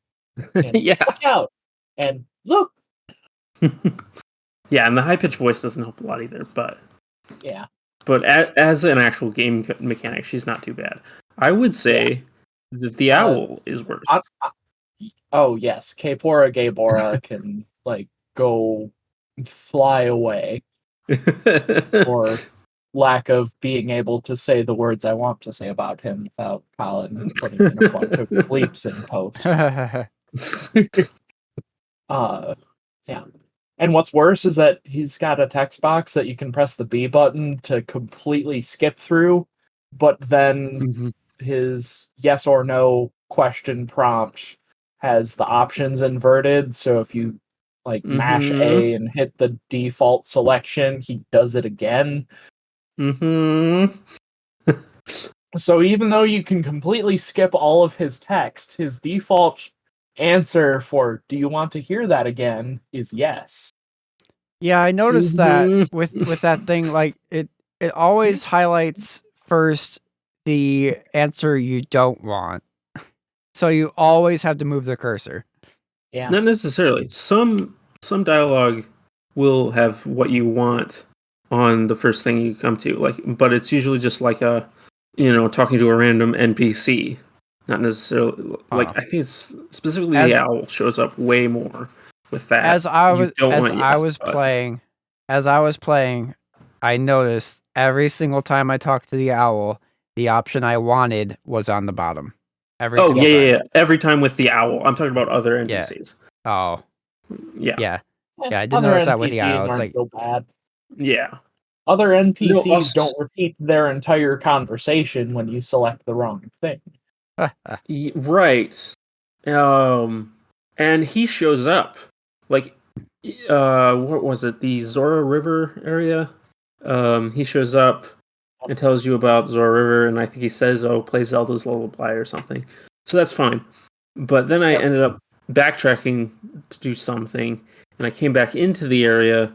And watch out! And look! Yeah, and the high-pitched voice doesn't help a lot either, but... Yeah. But as an actual game mechanic, she's not too bad. I would say that the owl is worse. Oh, yes. Kaepora Gaebora can, like, go fly away. Or lack of being able to say the words I want to say about him without Colin putting in a bunch of bleeps in post. Yeah. And what's worse is that he's got a text box that you can press the B button to completely skip through, but then his yes or no question prompt has the options inverted, so if you mash A and hit the default selection, he does it again. So even though you can completely skip all of his text, his default answer for "do you want to hear that again" is yes. Yeah, I noticed that with that thing, like it always highlights first the answer you don't want. So you always have to move the cursor. Yeah. Not necessarily. Some dialogue will have what you want on the first thing you come to, but it's usually just like talking to a random NPC. Not necessarily I think it's specifically the owl shows up way more with that. As I was playing, I noticed every single time I talked to the owl, the option I wanted was on the bottom. Every single time. Yeah. Every time with the owl. I'm talking about other NPCs. Yeah. Oh. Yeah. Yeah, I did notice that with the owl. It's like, so bad. Yeah. Other NPCs don't repeat their entire conversation when you select the wrong thing. Right. And he shows up. Like, what was it? The Zora River area? He shows up and tells you about Zora River, and I think he says, "Oh, play Zelda's Lullaby" or something. So that's fine. But then I ended up backtracking to do something, and I came back into the area,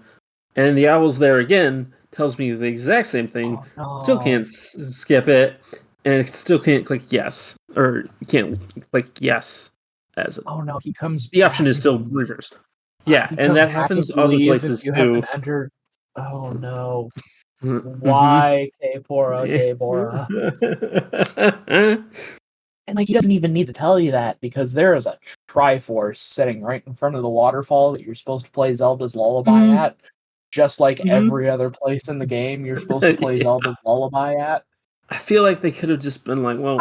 and the owl's there again, tells me the exact same thing. Oh, no. Still can't skip it, and it still can't click yes, or can't click yes as it. Oh no, he comes. The option is still reversed. Yeah, and that happens other places if you too. haven't entered. Oh no. Mm-hmm. Why Kpora, Gaybora? And like he doesn't even need to tell you that because there is a Triforce sitting right in front of the waterfall that you're supposed to play Zelda's Lullaby at. Just like every other place in the game you're supposed to play Zelda's Lullaby at. I feel like they could have just been like, well,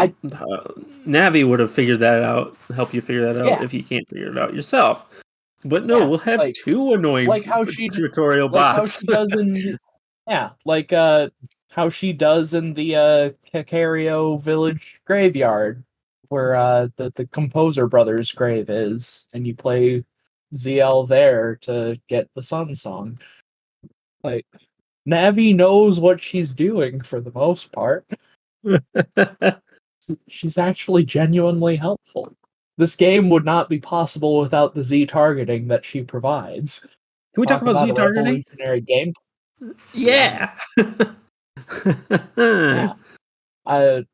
Navi would have figured that out, help you figure that out if you can't figure it out yourself. But no, we'll have two annoying tutorial bots. How she does in how she does in the Kakario village graveyard, where the Composer Brothers grave is, and you play ZL there to get the Sun Song. Like, Navi knows what she's doing for the most part. She's actually genuinely helpful. This game would not be possible without the Z targeting that she provides. Can we talk about Z targeting? Revolutionary game. Yeah. Yeah. I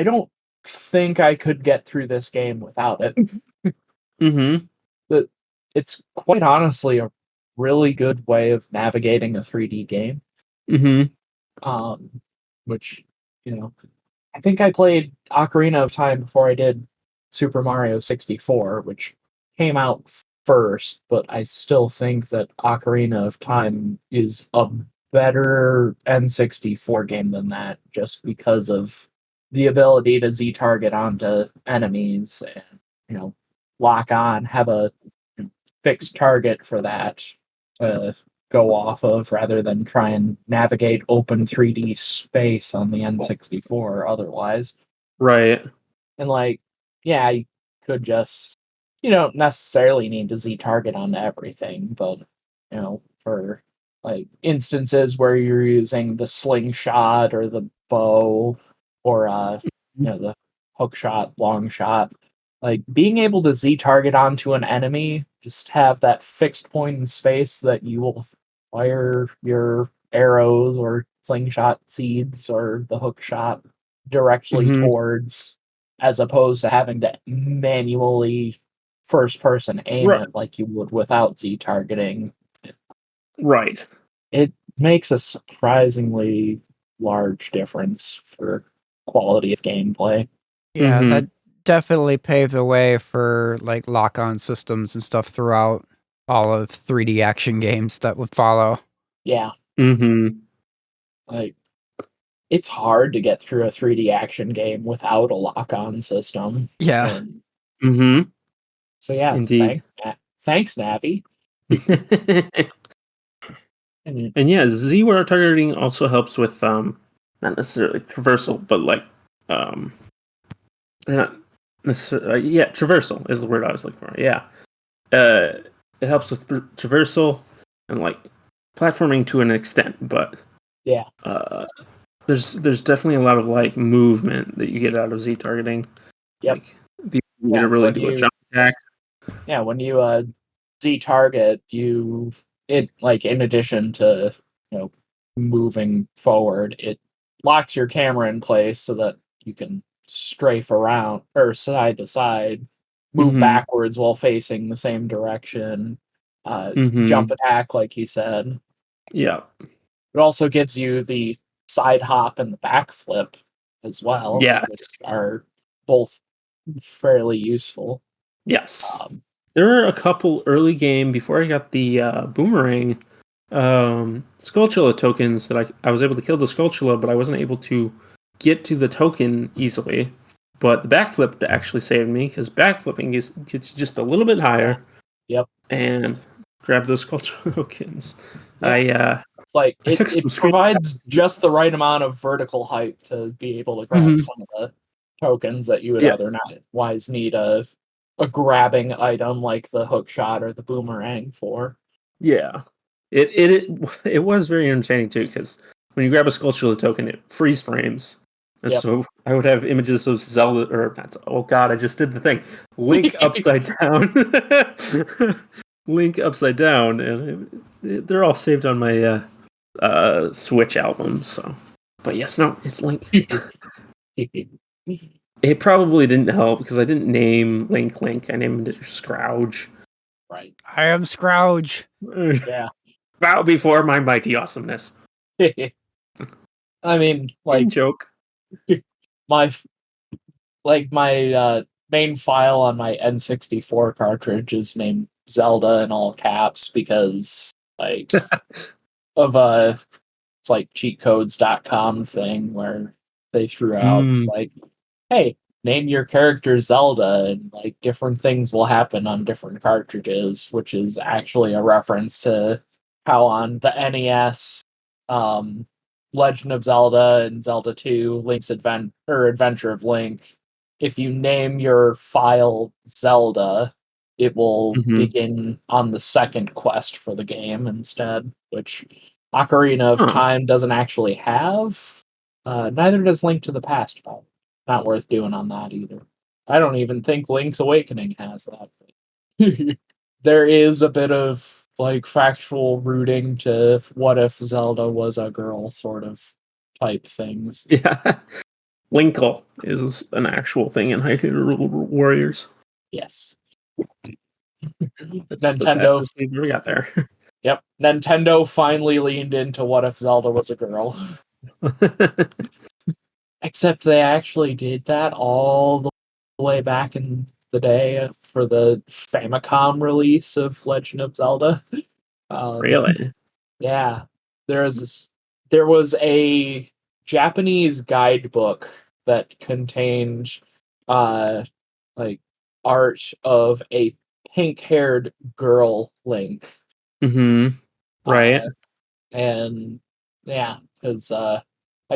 don't think I could get through this game without it. But it's quite honestly a really good way of navigating a 3D game. Which, I think I played Ocarina of Time before I did Super Mario 64, which came out first, but I still think that Ocarina of Time is a better N64 game than that, just because of the ability to Z-target onto enemies and, lock on, have a fixed target for that to go off of, rather than try and navigate open 3D space on the N64 or otherwise. Right. And you could just, you don't necessarily need to Z-target onto everything, but, for instances where you're using the slingshot or the bow or, the hook shot, long shot, being able to Z-target onto an enemy, just have that fixed point in space that you will fire your arrows or slingshot seeds or the hook shot directly towards, as opposed to having to manually first person aim it like you would without Z-targeting. Right. It makes a surprisingly large difference for quality of gameplay. Yeah, that definitely paved the way for lock-on systems and stuff throughout all of 3D action games that would follow. Yeah. It's hard to get through a 3D action game without a lock-on system. Yeah. So yeah, indeed. Thanks, Navi. And yeah, Z-word targeting also helps with not necessarily traversal, but not necessarily. Yeah, traversal is the word I was looking for. Yeah, it helps with traversal and platforming to an extent, but yeah, there's definitely a lot of movement that you get out of Z targeting. Yep. The ability to really do a jump attack. Yeah, when you Z target, in addition to moving forward, it locks your camera in place so that you can strafe around or side to side, move backwards while facing the same direction, jump attack, like you said. Yeah. It also gives you the side hop and the backflip as well. Yes. Which are both fairly useful. Yes. There were a couple early game before I got the boomerang Skulltula tokens that I was able to kill the Skulltula, but I wasn't able to get to the token easily. But the backflip actually saved me, because backflipping gets just a little bit higher. Yep. And grab those Skulltula tokens. Yeah. It's like I took some it screen provides just the right amount of vertical height to be able to grab some of the tokens that you would Yeah. otherwise need a grabbing item like the hook shot or the boomerang for. Yeah. It was very entertaining too, because when you grab a sculptural token, it freeze frames. And Yep. so I would have images of Zelda, or not, oh god, I just did the thing. Link upside down. Link upside down, and they're all saved on my Switch album. So, but yes, no, it's Link. It probably didn't help because I didn't name Link Link. I named it Scrouge. Right. I am Scrouge. Yeah. Bow before my mighty awesomeness. I mean, like, joke. my main file on my N64 cartridge is named Zelda in all caps because like of a it's like cheatcodes.com thing where they threw out it's like, hey, name your character Zelda and like different things will happen on different cartridges, which is actually a reference to how on the NES Legend of Zelda and Zelda 2 Adventure of Link, if you name your file Zelda, it will begin on the second quest for the game instead, which Ocarina of Time doesn't actually have. Neither does Link to the Past, but not worth doing on that either. I don't even think Link's Awakening has that. There is a bit of like factual rooting to what if Zelda was a girl sort of type things. Yeah. Linkle is an actual thing in Hyrule Warriors. Yes. That's the Nintendo. fastest we've ever got there. Yep. Nintendo finally leaned into what if Zelda was a girl. Except they actually did that all the way back in the day for the Famicom release of Legend of Zelda. Really? Yeah. There was a Japanese guidebook that contained like art of a pink-haired girl Link. Right. And yeah, because I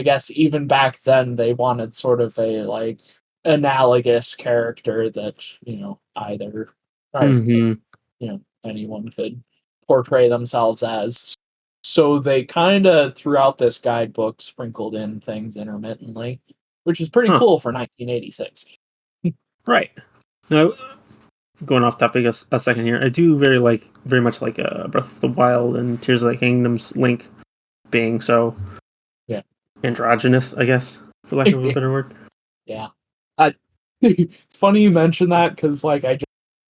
guess even back then they wanted sort of a like analogous character that either anyone could portray themselves as. So they kind of throughout this guidebook sprinkled in things intermittently, which is pretty cool for 1986. Right. Now, going off topic a second here, I do very much like Breath of the Wild and Tears of the Kingdom's Link being so androgynous, I guess, for lack of a better word. Yeah. It's funny you mention that because like I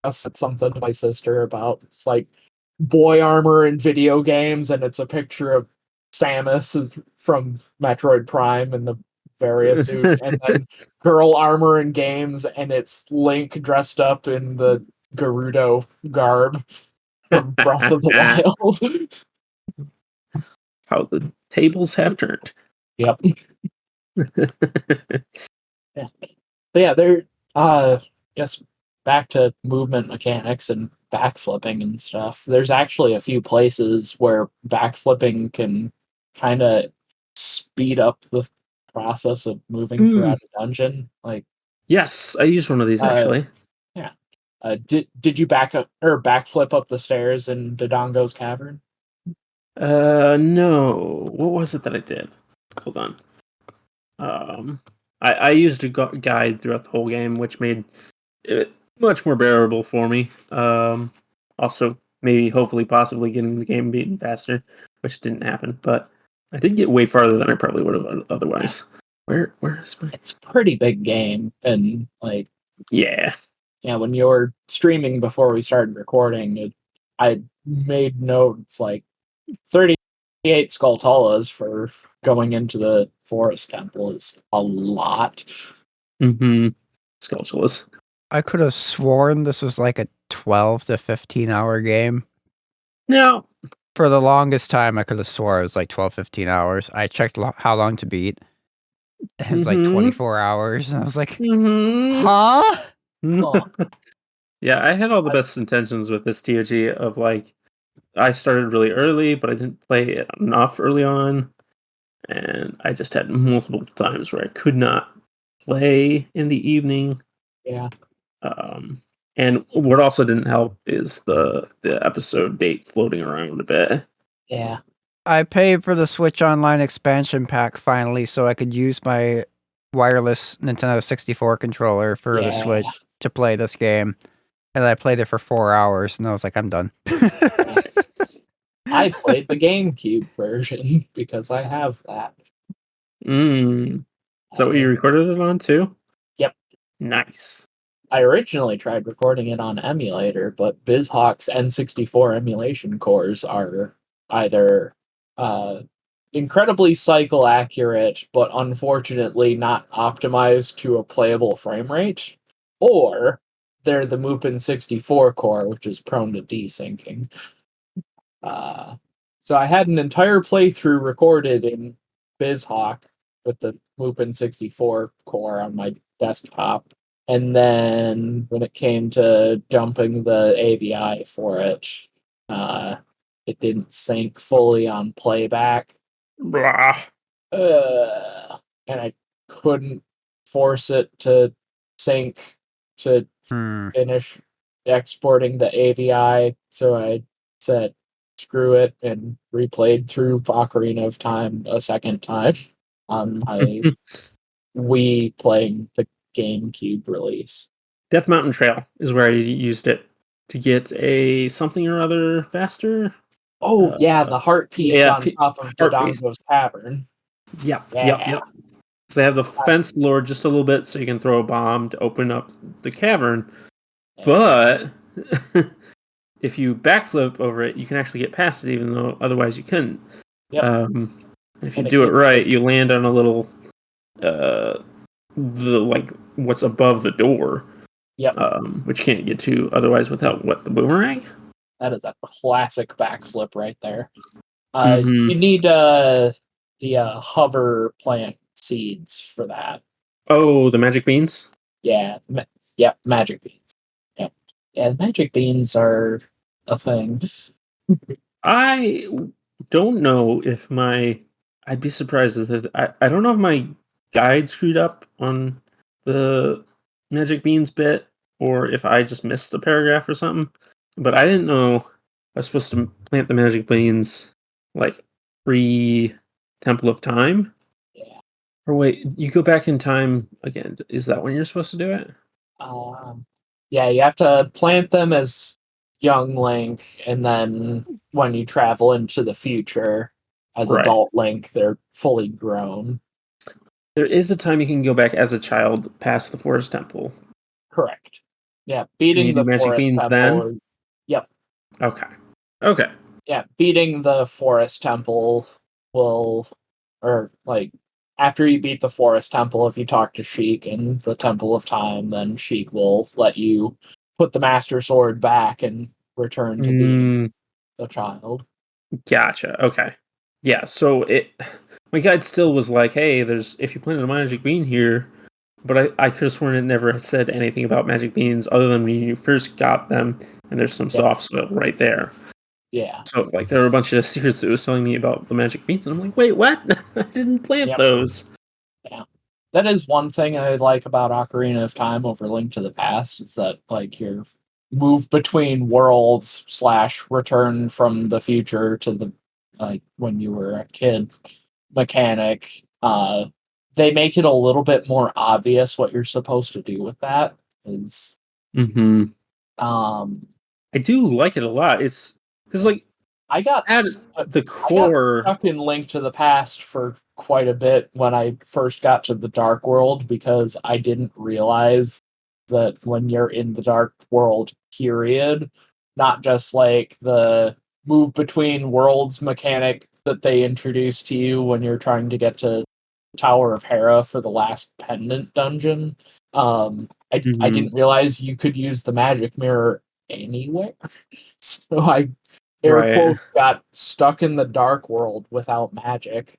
just said something to my sister about it's like boy armor in video games, and it's a picture of Samus from Metroid Prime in the Varia suit, and then girl armor in games, and it's Link dressed up in the Gerudo garb from Breath of the Wild. How the tables have turned. Yep. Yeah. But yeah, they're yes, back to movement mechanics and backflipping and stuff. There's actually a few places where backflipping can kind of speed up the process of moving throughout a dungeon. Like, yes, I used one of these actually. Yeah. Did you backflip up the stairs in Dodongo's cavern? No. What was it that I did? Hold on. I used a guide throughout the whole game, which made it much more bearable for me. Also, maybe, hopefully, possibly getting the game beaten faster, which didn't happen. But I did get way farther than I probably would have otherwise. Where is my? It's a pretty big game, and like, yeah. When you were streaming before we started recording, I made notes like 38 Skulltulas for going into the forest temple is a lot. Skulltulas. I could have sworn this was like a 12 to 15 hour game. No. For the longest time, I could have swore it was like 12, 15 hours. I checked how long to beat. It was like 24 hours. And I was like, huh? Oh. Yeah, I had all the best intentions with this TOG of like I started really early, but I didn't play it enough early on, and I just had multiple times where I could not play in the evening. Yeah. And what also didn't help is the episode date floating around a bit. Yeah. I paid for the Switch Online expansion pack finally, so I could use my wireless Nintendo 64 controller for the Switch to play this game. And I played it for 4 hours, and I was like, I'm done. I played the GameCube version because I have that. Is that what you recorded it on too? Yep. Nice. I originally tried recording it on emulator, but BizHawk's N64 emulation cores are either incredibly cycle accurate, but unfortunately not optimized to a playable frame rate, or they're the Mupen 64 core, which is prone to desyncing. So I had an entire playthrough recorded in BizHawk with the Mupen 64 core on my desktop. And then when it came to dumping the AVI for it, it didn't sync fully on playback. Blah. And I couldn't force it to sync to finish exporting the AVI. So I said, screw it, and replayed through Ocarina of Time a second time on my Wii playing the GameCube release. Death Mountain Trail is where I used it to get a something or other faster. Oh, yeah, the heart piece on top of Dodongo's Cavern. Yep. Yeah. So they have the fence lowered just a little bit so you can throw a bomb to open up the cavern. Yeah. But if you backflip over it, you can actually get past it, even though otherwise you couldn't. Yep. If you do it right, you land on a little, what's above the door. Yep. Which you can't get to otherwise without the boomerang. That is a classic backflip right there. You need the hover plant seeds for that. Oh, the magic beans? Yeah. Yep, magic beans. Yep. Yeah, the magic beans are a thing. I don't know if I'd be surprised if I don't know if my guide screwed up on the magic beans bit or if I just missed a paragraph or something. But I didn't know I was supposed to plant the magic beans like pre-Temple of Time. Yeah. Or wait, you go back in time again. Is that when you're supposed to do it? Yeah, you have to plant them as young Link, and then when you travel into the future as adult Link, they're fully grown. There is a time you can go back as a child past the Forest Temple. Correct. Yeah, beating the magic Forest beans Temple. Then? Yep. Okay. Yeah, beating the Forest Temple will, or like, after you beat the Forest Temple, if you talk to Sheik in the Temple of Time, then Sheik will let you put the Master Sword back and return to being a child. Gotcha. Okay. Yeah, so my guide still was like, hey, if you planted a magic bean here, but I could have sworn it never said anything about magic beans other than when you first got them, and there's some soft soil right there. Yeah. So, there were a bunch of secrets that was telling me about the magic beans, and I'm like, wait, what? I didn't plant those. Yeah. That is one thing I like about Ocarina of Time over Link to the Past, is that, your move between worlds / return from the future to the, when you were a kid mechanic, they make it a little bit more obvious what you're supposed to do with that. I do like it a lot. It's because I got the core. I got stuck in Link to the Past for quite a bit when I first got to the Dark World, because I didn't realize that when you're in the Dark World, period, not just the move between worlds mechanic that they introduce to you when you're trying to get to Tower of Hera for the last pendant dungeon. I didn't realize you could use the magic mirror anywhere. So I quotes got stuck in the Dark World without magic.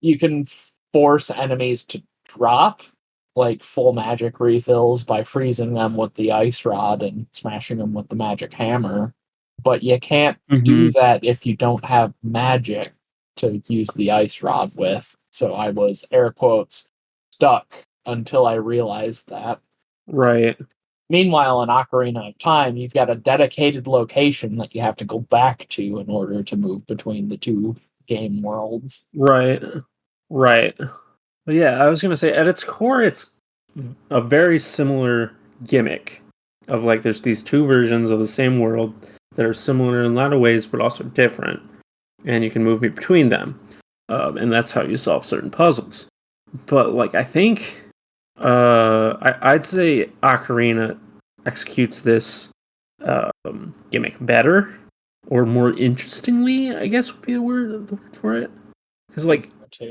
You can force enemies to drop full magic refills by freezing them with the ice rod and smashing them with the magic hammer. but you can't do that if you don't have magic to use the ice rod with. So I was, air quotes, stuck until I realized that. Right. Meanwhile, in Ocarina of Time, you've got a dedicated location that you have to go back to in order to move between the two game worlds. Right. Right. But yeah, I was gonna say at its core, it's a very similar gimmick of like there's these two versions of the same world that are similar in a lot of ways, but also different, and you can move between them, and that's how you solve certain puzzles. But like I think, I'd say Ocarina executes this gimmick better or more interestingly, I guess would be the word for it. Because like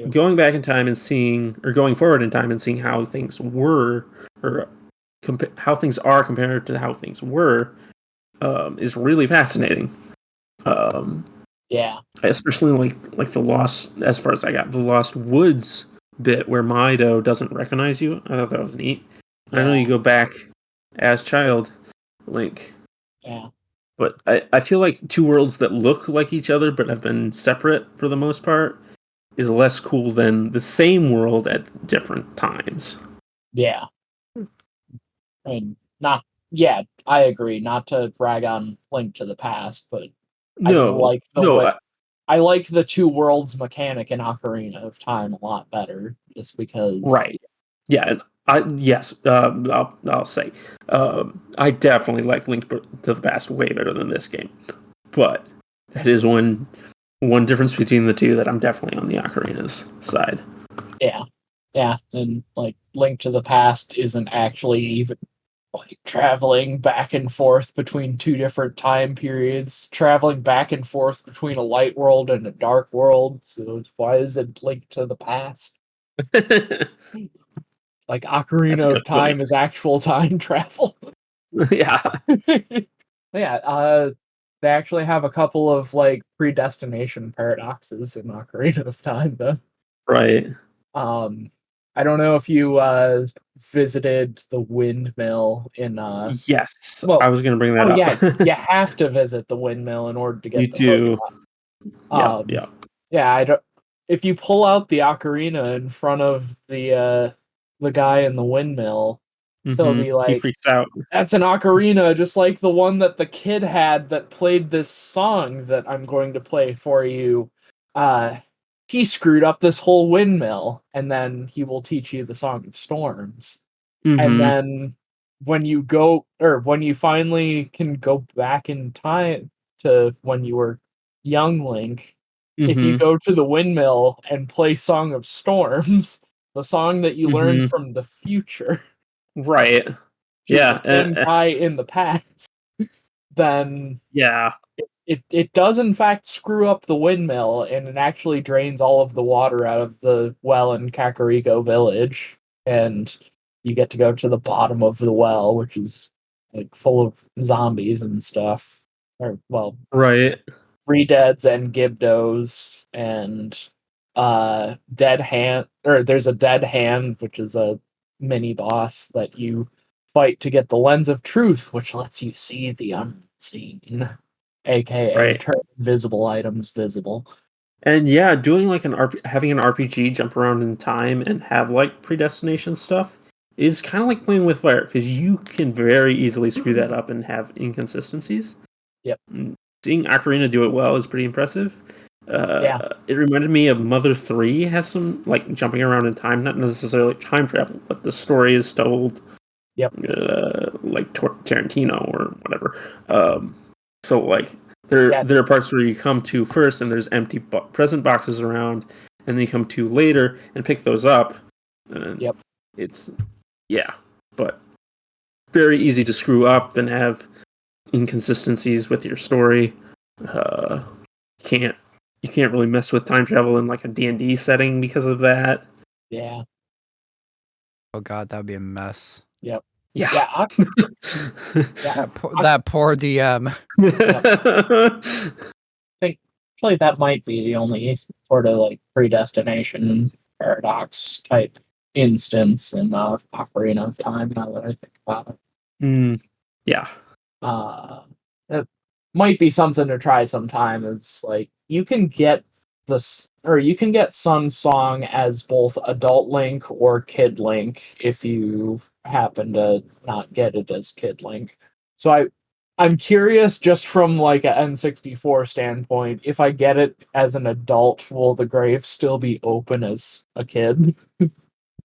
going back in time and seeing, or going forward in time and seeing how things were, or how things are compared to how things were, is really fascinating. Yeah, especially like the lost, as far as I got, the Lost Woods bit where Mido doesn't recognize you. I thought that was neat. yeah. I know you go back as child Link. Yeah. But I feel like two worlds that look like each other but have been separate for the most part is less cool than the same world at different times. Yeah. I mean, yeah, I agree. Not to brag on Link to the Past, but I like the way I like the two worlds mechanic in Ocarina of Time a lot better, just because. Right. Yeah, and I'll say, I definitely like Link to the Past way better than this game, but that is one difference between the two that I'm definitely on the Ocarina's side. Yeah, and like Link to the Past isn't actually even like traveling back and forth between two different time periods, traveling back and forth between a light world and a dark world. So why is it Link to the Past? Like Ocarina of Time is actual time travel. Yeah. Yeah, they actually have a couple of like predestination paradoxes in Ocarina of Time though. Right. I don't know if you visited the windmill in Yes, well, I was going to bring that oh up. yeah, you have to visit the windmill in order to You get the do. hook. Yeah. Yeah, I don't. If you pull out the ocarina in front of the guy in the windmill, he'll be He like, freaks out. "That's an ocarina, just like the one that the kid had that played this song that I'm going to play for you." He screwed up this whole windmill, and then he will teach you the Song of Storms. And then when you go, or when you finally can go back in time to when you were young Link, if you go to the windmill and play Song of Storms, the song that you learned from the future, right? to Yeah. the same guy in the past, then yeah. it does in fact screw up the windmill, and it actually drains all of the water out of the well in Kakariko Village, and you get to go to the bottom of the well, which is like full of zombies and stuff. Or well, Right. Redeads and Gibdos and Dead Hand, or there's a Dead Hand, which is a mini boss that you fight to get the Lens of Truth, which lets you see the unseen, aka turn invisible items visible. And yeah, doing like having an RPG jump around in time and have like predestination stuff is kind of like playing with fire, because you can very easily screw that up and have inconsistencies. Yep. Seeing Ocarina do it well is pretty impressive. Yeah. It reminded me of Mother 3 has some like jumping around in time, not necessarily time travel, but the story is told. Yep. Like Tarantino or whatever. So like there are parts where you come to first and there's empty present boxes around, and then you come to later and pick those up. Yep. It's but very easy to screw up and have inconsistencies with your story. You can't really mess with time travel in like a D&D setting because of that. Yeah. Oh god, that would be a mess. Yep. Yeah. That poor DM. I think probably that might be the only sort of like predestination paradox type instance in Ocarina of Time, now that I think about it. Yeah. might be something to try sometime. Is like you can get Sun Song as both adult Link or Kid Link if you happen to not get it as Kid Link. So I'm curious, just from like an N64 standpoint, if I get it as an adult, will the grave still be open as a kid?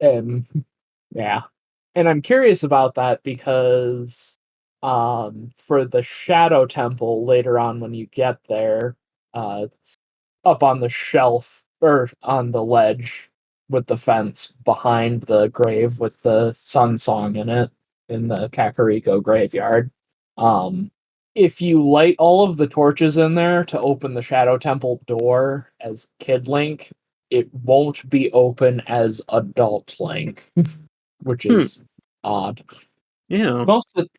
And yeah. And I'm curious about that because for the Shadow Temple later on when you get there, it's up on the shelf or on the ledge with the fence behind the grave with the Sun Song in it in the Kakariko graveyard. Um, if you light all of the torches in there to open the Shadow Temple door as Kid Link, it won't be open as Adult Link, which is odd. Yeah.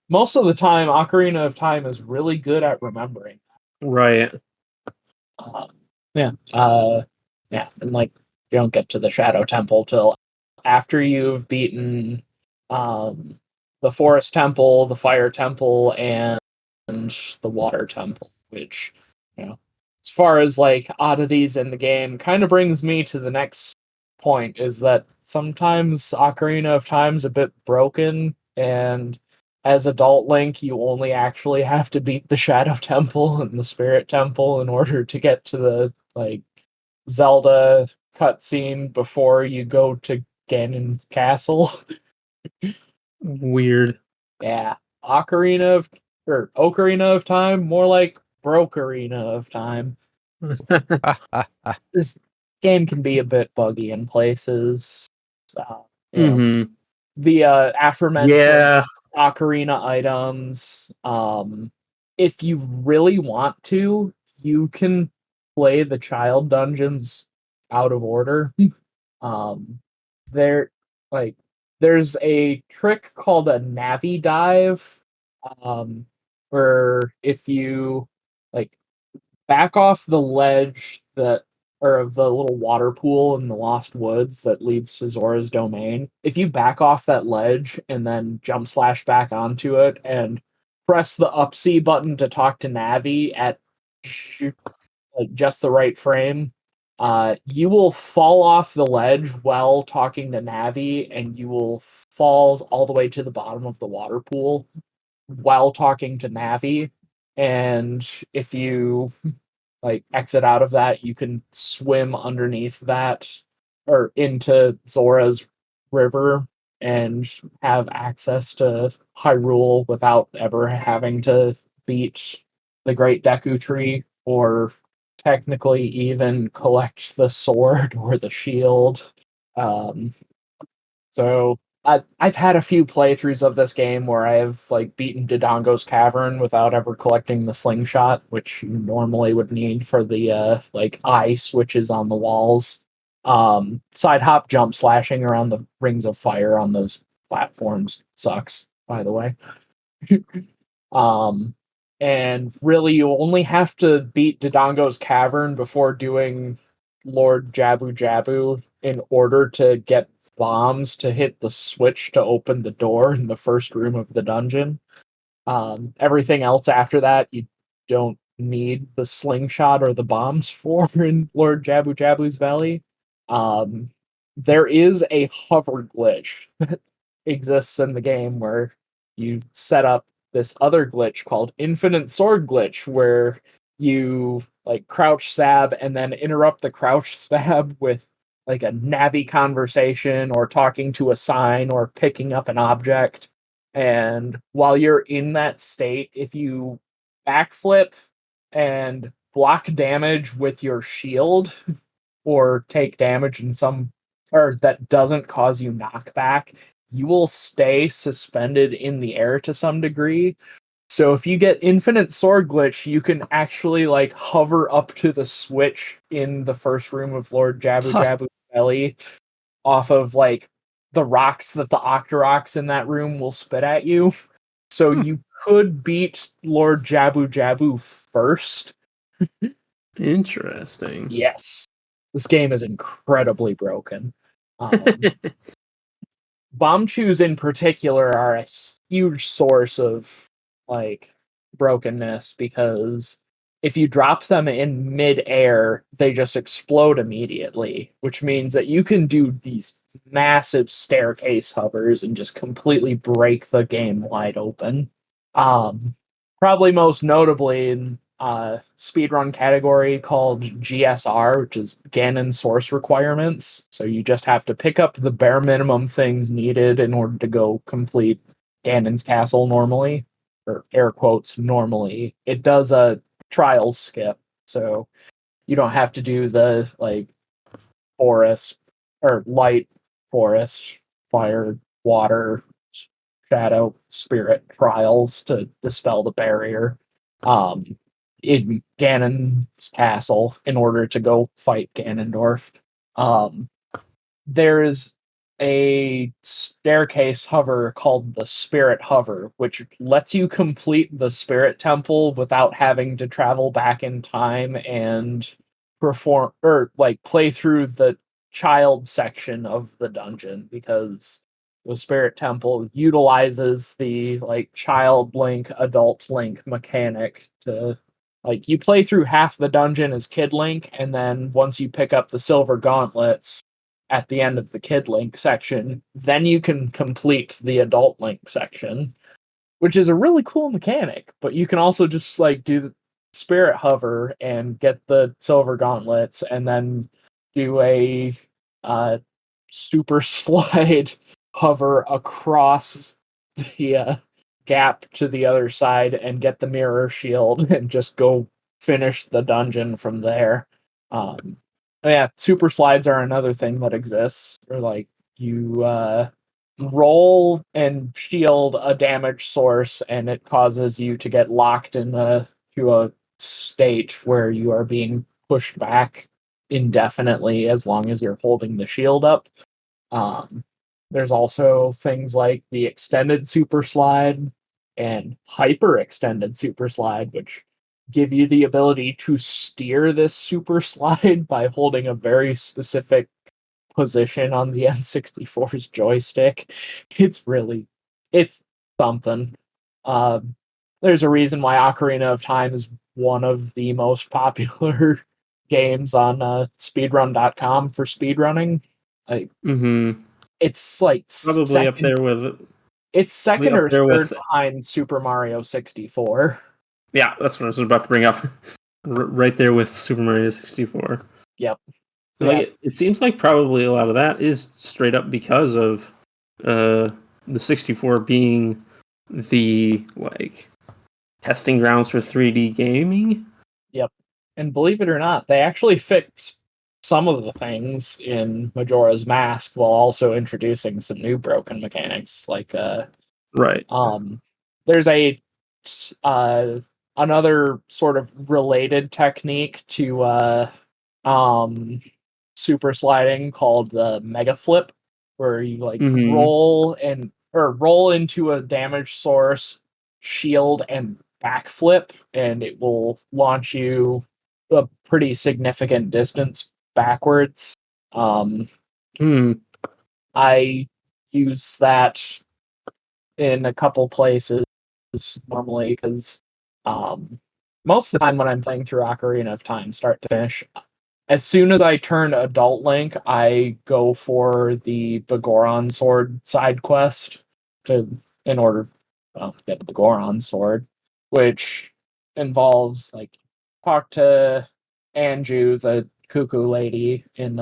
Most of the time, Ocarina of Time is really good at remembering. Right. Yeah. Yeah, and like you don't get to the Shadow Temple till after you've beaten the Forest Temple, the Fire Temple, and the Water Temple, which, you know, as far as like oddities in the game, kind of brings me to the next point, is that sometimes Ocarina of Time's a bit broken, and as adult Link, you only actually have to beat the Shadow Temple and the Spirit Temple in order to get to the like Zelda cutscene before you go to Ganon's castle. Weird. Yeah, Ocarina of Time, more like Brokarina of Time. This game can be a bit buggy in places. You know, hmm the aforementioned Yeah. Ocarina items. If you really want to, you can play the child dungeons out of order. There, like, there's a trick called a Navi dive, where if you like back off the ledge that or of the little water pool in the Lost Woods that leads to Zora's domain. If you back off that ledge and then jump slash back onto it and press the up C button to talk to Navi at like just the right frame, you will fall off the ledge while talking to Navi, and you will fall all the way to the bottom of the water pool while talking to Navi. And if you like exit out of that, you can swim underneath that or into Zora's river and have access to Hyrule without ever having to beat the Great Deku Tree or technically even collect the sword or the shield. Um, so I've had a few playthroughs of this game where I have like beaten Dodongo's Cavern without ever collecting the slingshot, which you normally would need for the like eye switches on the walls. Side hop jump slashing around the rings of fire on those platforms sucks, by the way. um, and really, you only have to beat Dodongo's Cavern before doing Lord Jabu Jabu in order to get bombs to hit the switch to open the door in the first room of the dungeon. Everything else after that, you don't need the slingshot or the bombs for in Lord Jabu Jabu's Valley. Um, there is a hover glitch that exists in the game where you set up this other glitch called Infinite Sword Glitch, where you like crouch stab and then interrupt the crouch stab with like a Navi conversation or talking to a sign or picking up an object. And while you're in that state, if you backflip and block damage with your shield or take damage in some or that doesn't cause you knockback, you will stay suspended in the air to some degree. So if you get Infinite Sword Glitch, you can actually like hover up to the switch in the first room of Lord Jabu Jabu's belly off of like the rocks that the Octoroks in that room will spit at you. So you could beat Lord Jabu Jabu first. Interesting. Yes. This game is incredibly broken. Bomb chews in particular are a huge source of like brokenness, because if you drop them in mid-air, they just explode immediately, which means that you can do these massive staircase hovers and just completely break the game wide open. Probably most notably in speedrun category called GSR, which is Ganon source requirements. So you just have to pick up the bare minimum things needed in order to go complete Ganon's castle normally, or air quotes normally. It does a trials skip, so you don't have to do the like forest or light forest, fire, water, shadow, spirit trials to dispel the barrier in Ganon's castle in order to go fight Ganondorf. There's a staircase hover called the Spirit Hover, which lets you complete the Spirit Temple without having to travel back in time and perform or like play through the child section of the dungeon, because the Spirit Temple utilizes the like child link, adult link mechanic to like you play through half the dungeon as Kid Link, and then once you pick up the silver gauntlets at the end of the Kid Link section, then you can complete the adult Link section, which is a really cool mechanic. But you can also just like do the Spirit Hover and get the silver gauntlets, and then do a super slide hover across the gap to the other side and get the mirror shield and just go finish the dungeon from there. Yeah, super slides are another thing that exists. Or like you roll and shield a damage source, and it causes you to get locked in to a state where you are being pushed back indefinitely as long as you're holding the shield up. There's also things like the extended super slide and hyper extended super slide, which give you the ability to steer this super slide by holding a very specific position on the N64's joystick. It's something. There's a reason why Ocarina of Time is one of the most popular games on speedrun.com for speedrunning. Like, it's like probably up there with it's second or third with behind Super Mario 64. Yeah, that's what I was about to bring up. Right there with Super Mario 64. Yep. So like, it seems like probably a lot of that is straight up because of the 64 being the like testing grounds for 3D gaming. Yep. And believe it or not, they actually fixed some of the things in Majora's Mask while also introducing some new broken mechanics. Like right. There's a another sort of related technique to super sliding called the mega flip, where you like roll into a damage source, shield, and backflip, and it will launch you a pretty significant distance backwards. I use that in a couple places normally because most of the time when I'm playing through Ocarina of Time, start to finish, as soon as I turn Adult Link, I go for the Begoron Sword side quest in order to get the Begoron Sword, which involves like talk to Anju, the cuckoo lady in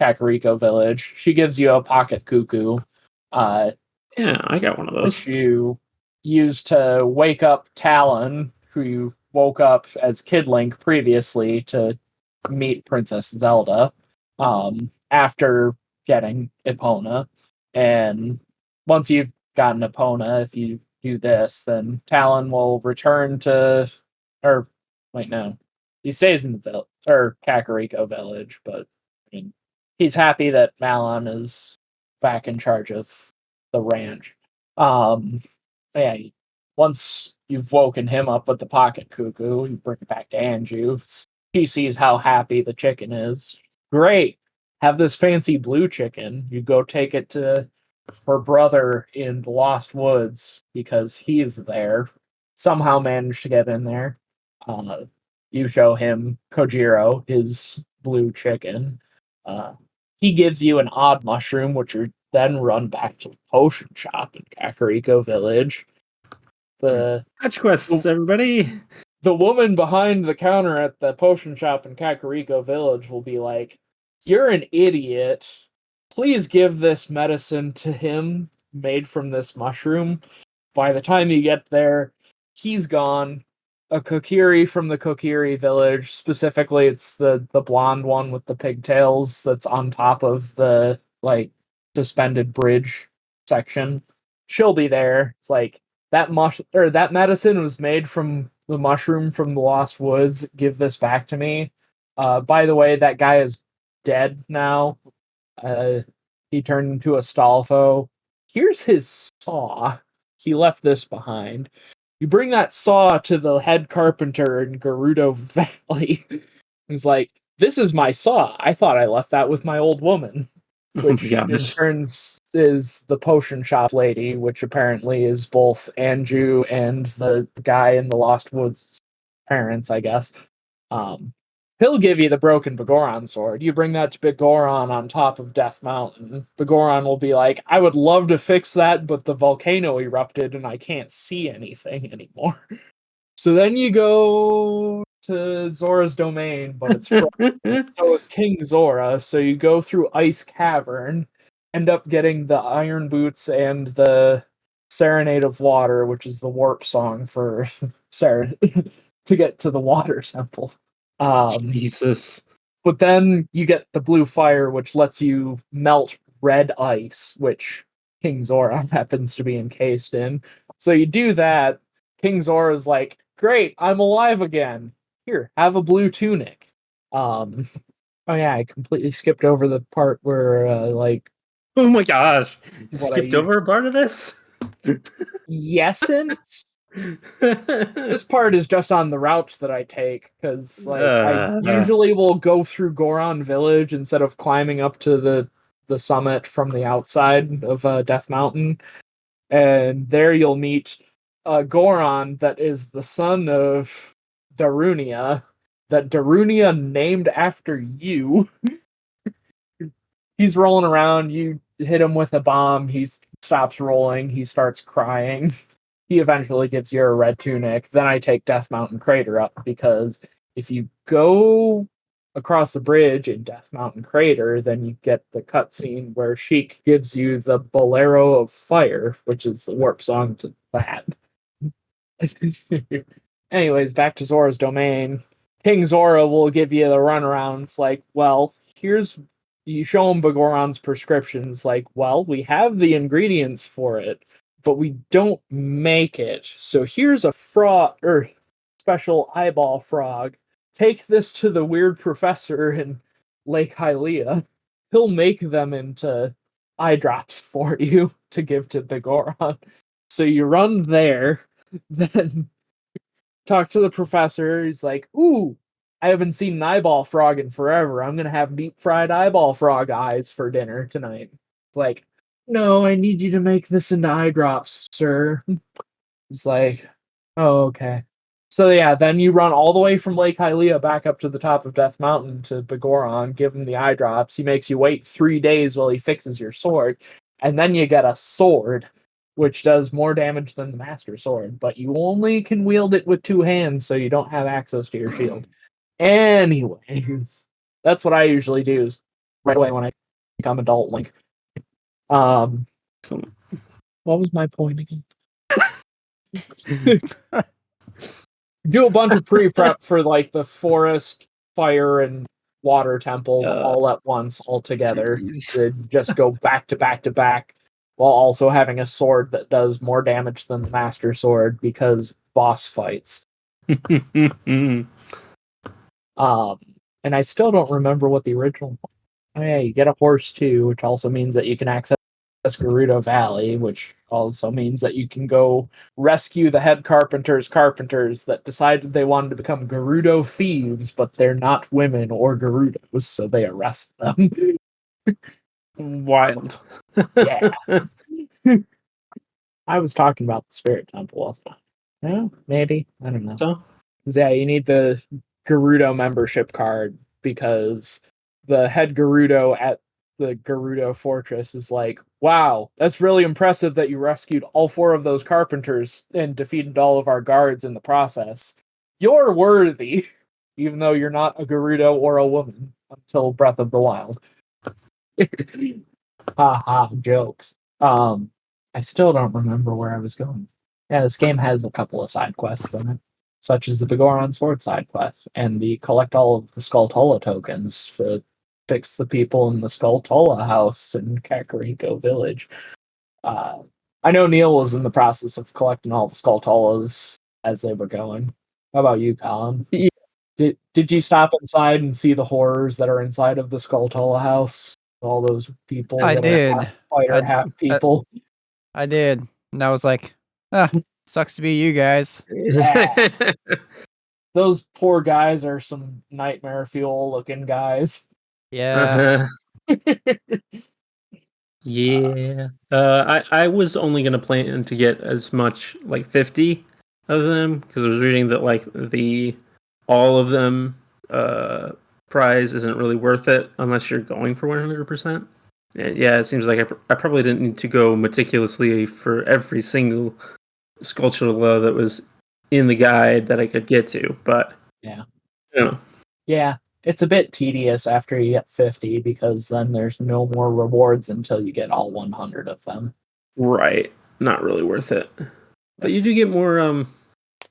Kakariko Village. She gives you a pocket cuckoo. Yeah, I got one of those. Which you use to wake up Talon, who you woke up as Kid Link previously to meet Princess Zelda after getting Epona. And once you've gotten Epona, if you do this, then Talon will return to, or wait, no, he stays in the village or Kakariko Village, but I mean, he's happy that Malon is back in charge of the ranch. Yeah, once you've woken him up with the pocket cuckoo, you bring it back to Anju. He sees how happy the chicken is. Great. Have this fancy blue chicken. You go take it to her brother in the Lost Woods because he's there. somehow manage to get in there. You show him Kojiro, his blue chicken. He gives you an odd mushroom, which you then run back to the potion shop in Kakariko Village. Catch quests, everybody. The woman behind the counter at the potion shop in Kakariko Village will be like, "You're an idiot. Please give this medicine to him made from this mushroom." By the time you get there, he's gone. A Kokiri from the Kokiri village, specifically it's the blonde one with the pigtails that's on top of the like suspended bridge section. She'll be there. It's like that medicine was made from the mushroom from the Lost Woods. Give this back to me. By the way, that guy is dead now. He turned into a Stalfo. Here's his saw. He left this behind. You bring that saw to the head carpenter in Gerudo Valley. He's like, "This is my saw. I thought I left that with my old woman." Which in turns is the potion shop lady, which apparently is both Anju and the guy in the Lost Woods' parents, I guess. He'll give you the broken Begoron sword. You bring that to Begoron on top of Death Mountain. Begoron will be like, "I would love to fix that, but the volcano erupted and I can't see anything anymore." So then you go to Zora's domain, but it's frozen. So is King Zora. So you go through Ice Cavern, end up getting the Iron Boots and the Serenade of Water, which is the warp song for to get to the Water Temple. Jesus. But then you get the blue fire, which lets you melt red ice, which King Zora happens to be encased in. So you do that. King Zora's like, "Great, I'm alive again. Here, have a blue tunic." Oh yeah, I completely skipped over the part where oh my gosh, you what skipped over a part of this. Yes'n't. This part is just on the routes that I take, because I usually will go through Goron Village instead of climbing up to the summit from the outside of Death Mountain. And there you'll meet Goron that is the son of Darunia, that Darunia named after you. He's rolling around, you hit him with a bomb, he stops rolling, he starts crying. He eventually gives you a red tunic. Then I take Death Mountain Crater up, because if you go across the bridge in Death Mountain Crater, then you get the cutscene where Sheik gives you the Bolero of Fire, which is the warp song to that. Anyways, back to Zora's domain. King Zora will give you the runarounds like, well, you show him Begoron's prescriptions, like, well, we have the ingredients for it, but we don't make it. So here's a special eyeball frog. Take this to the weird professor in Lake Hylia. He'll make them into eye drops for you to give to Begoron. So you run there, then talk to the professor. He's like, "Ooh, I haven't seen an eyeball frog in forever. I'm gonna have deep fried eyeball frog eyes for dinner tonight." It's like, "No, I need you to make this into eye drops, sir." It's like, "Oh, okay." So yeah, then you run all the way from Lake Hylia back up to the top of Death Mountain to Begoron, give him the eye drops. He makes you wait 3 days while he fixes your sword, and then you get a sword, which does more damage than the Master Sword, but you only can wield it with 2 hands, so you don't have access to your shield. Anyways, that's what I usually do is right away when I become adult Link. What was my point again? Do a bunch of pre-prep for like the forest, fire, and water temples all at once, all together. To just go back to back to back, while also having a sword that does more damage than the Master Sword because boss fights. And I still don't remember what the original. Oh yeah, you get a horse too, which also means that you can access Gerudo Valley, which also means that you can go rescue the head carpenters that decided they wanted to become Gerudo thieves, but they're not women or Gerudos, so they arrest them. Wild. Yeah. I was talking about the Spirit Temple, wasn't I? Yeah, maybe. I don't know. So Yeah, you need the Gerudo membership card because the head Gerudo at the Gerudo Fortress is like, wow, that's really impressive that you rescued all 4 of those carpenters and defeated all of our guards in the process. You're worthy, even though you're not a Gerudo or a woman until Breath of the Wild. Ha, jokes. I still don't remember where I was going. Yeah, this game has a couple of side quests in it, such as the Begoron Sword side quest and the collect all of the Skulltula tokens to fix the people in the Skulltula house in Kakariko Village. I know Neil was in the process of collecting all the Skulltulas as they were going. How about you, Colin? yeah. Did you stop inside and see the horrors that are inside of the Skulltula house? All those people I that are did. half fighter, half people. I did. And I was like, sucks to be you guys. Yeah. Those poor guys are some nightmare fuel looking guys. Yeah. Yeah. I was only gonna plan to get as much like 50 of them because I was reading that like the all of them prize isn't really worth it unless you're going for 100%. Yeah, it seems like I probably didn't need to go meticulously for every single sculpture that was in the guide that I could get to, but Yeah. you know. Yeah. It's a bit tedious after you get 50 because then there's no more rewards until you get all 100 of them. Right. Not really worth it. But you do get more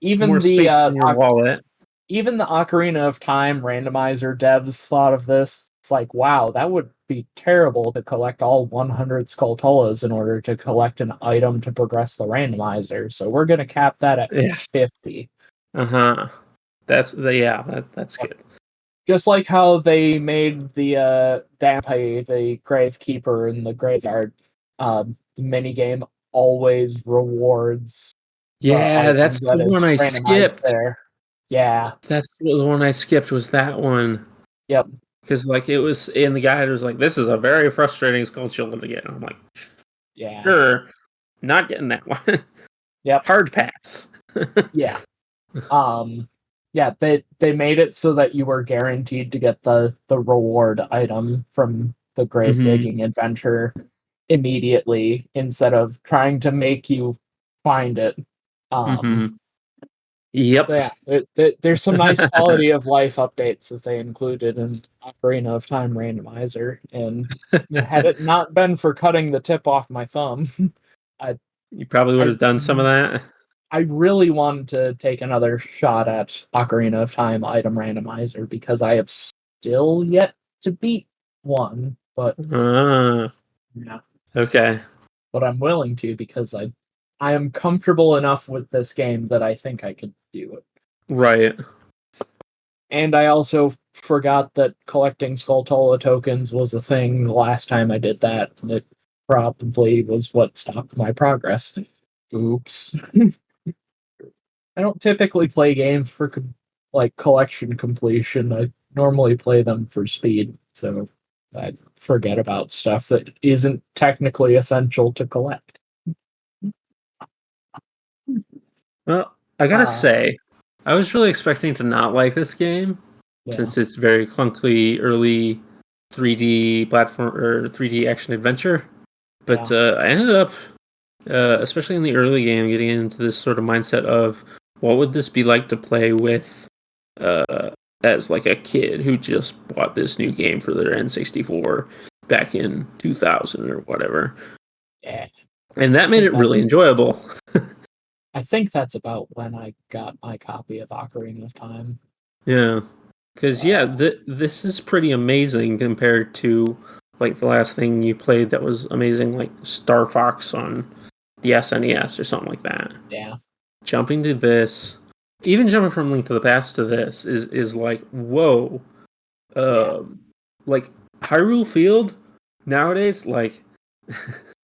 Even more the space in your wallet. even the Ocarina of Time randomizer devs thought of this. It's like, wow, that would be terrible to collect all 100 Skulltulas in order to collect an item to progress the randomizer. So we're going to cap that at 50. Uh-huh. That's good. Just like how they made the Dampe, the Gravekeeper in the Graveyard, the minigame always rewards Yeah, that's item the that is one I randomized skipped. there. Yeah. That's the one I skipped was that one. Yep. Because like it was in the guide, it was like, this is a very frustrating sculpture to get. And I'm like, Yeah. sure, not getting that one. Yep. Hard pass. Yeah. Yeah, they made it so that you were guaranteed to get the reward item from the grave digging adventure immediately instead of trying to make you find it. Yep. Yeah, there's some nice quality of life updates that they included in Ocarina of Time randomizer, and had it not been for cutting the tip off my thumb, You probably would have done some of that. I really wanted to take another shot at Ocarina of Time item randomizer because I have still yet to beat one, but yeah. Okay. But I'm willing to because I am comfortable enough with this game that I think I could do it. Right. And I also forgot that collecting Skulltula tokens was a thing the last time I did that, and it probably was what stopped my progress. Oops. I don't typically play games for like collection completion. I normally play them for speed, so I forget about stuff that isn't technically essential to collect. Well, I gotta say, I was really expecting to not like this game since it's very clunky early 3D platform or 3D action adventure. But I ended up, especially in the early game, getting into this sort of mindset of what would this be like to play with as like a kid who just bought this new game for their N64 back in 2000 or whatever. Yeah. And that made it really enjoyable. I think that's about when I got my copy of Ocarina of Time. Yeah. Because, this is pretty amazing compared to, like, the last thing you played that was amazing, like Star Fox on the SNES or something like that. Yeah. Jumping to this, even jumping from Link to the Past to this is like, whoa. Like, Hyrule Field nowadays, like...